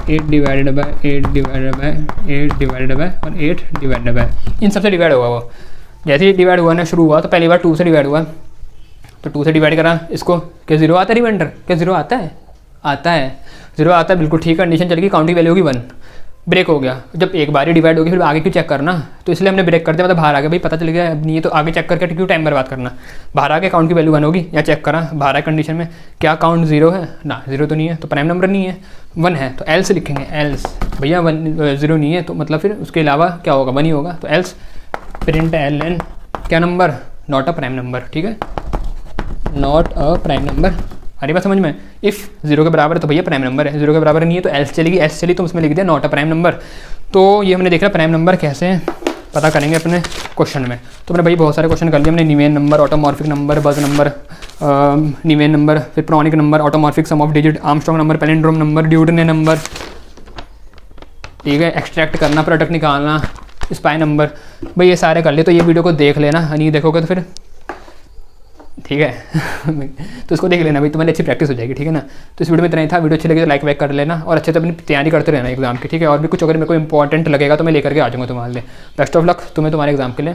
8 divided by 8 divided by 8 divided by और 8 डिवाइडेड बाई, इन सबसे डिवाइड होगा वो। जैसे ही डिवाइड हुआ ना, शुरू हुआ तो पहली बार 2 से डिवाइड हुआ, तो 2 से डिवाइड करा इसको, क्या 0 आता है रिमाइंडर, क्या 0 आता है, आता है 0 आता है, बिल्कुल ठीक है। कंडीशन चलेगी, काउंट की वैल्यू होगी 1, ब्रेक हो गया। जब एक बार ही डिवाइड होगी फिर आगे क्यों चेक करना, तो इसलिए हमने ब्रेक कर दिया, मतलब बाहर आ गया भाई, पता चल गया अब नहीं है तो आगे चेक करके क्यों टाइम बर्बाद करना। बाहर आ गया, काउंट की वैल्यू 1 होगी, या चेक करा बाहर आए कंडीशन में क्या काउंट 0 है ना, 0 तो नहीं है, तो प्राइम नंबर नहीं है, 1 है, तो एल्स लिखेंगे, एल्स भैया 0 नहीं है तो मतलब फिर उसके अलावा क्या होगा, 1 ही होगा, तो एल्स प्रिंट ln क्या number, not a prime number, ठीक है, नॉट अ प्राइम नंबर। अरे बात समझ में, इफ़ 0 के बराबर है तो भैया प्राइम नंबर है, 0 के बराबर नहीं है तो एल्स चलेगी, एल्स चली तो उसमें लिख दिया नॉट अ प्राइम नंबर। तो ये हमने देखा प्राइम नंबर कैसे पता करेंगे अपने क्वेश्चन में। तो हमने भाई बहुत सारे क्वेश्चन कर लिए हमने, Niven number, automorphic number, buzz number, Niven number, फिर pronic number, automorphic sum of digit, Armstrong number, palindrome number, Dudeney number, ठीक है, एक्सट्रैक्ट करना, प्रोडक्ट निकालना, स्पाई नंबर, भाई ये सारे कर लिए। तो ये वीडियो को देख लेना, नहीं देखोगे तो फिर ठीक है तो इसको देख लेना भाई, तुम्हारी अच्छी प्रैक्टिस हो जाएगी, ठीक है ना। तो इस वीडियो में इतना ही था, वीडियो अच्छी लगी तो लाइक वाइक कर लेना और अच्छे से अपनी तैयारी करते रहना एग्जाम की, ठीक है। और भी कुछ अगर मेरे को इंपॉर्टेंट लगेगा तो मैं लेकर के आ जाऊँगा तुम्हारे लिए। बेस्ट ऑफ लक तुम्हें तुम्हारे एग्जाम के लिए।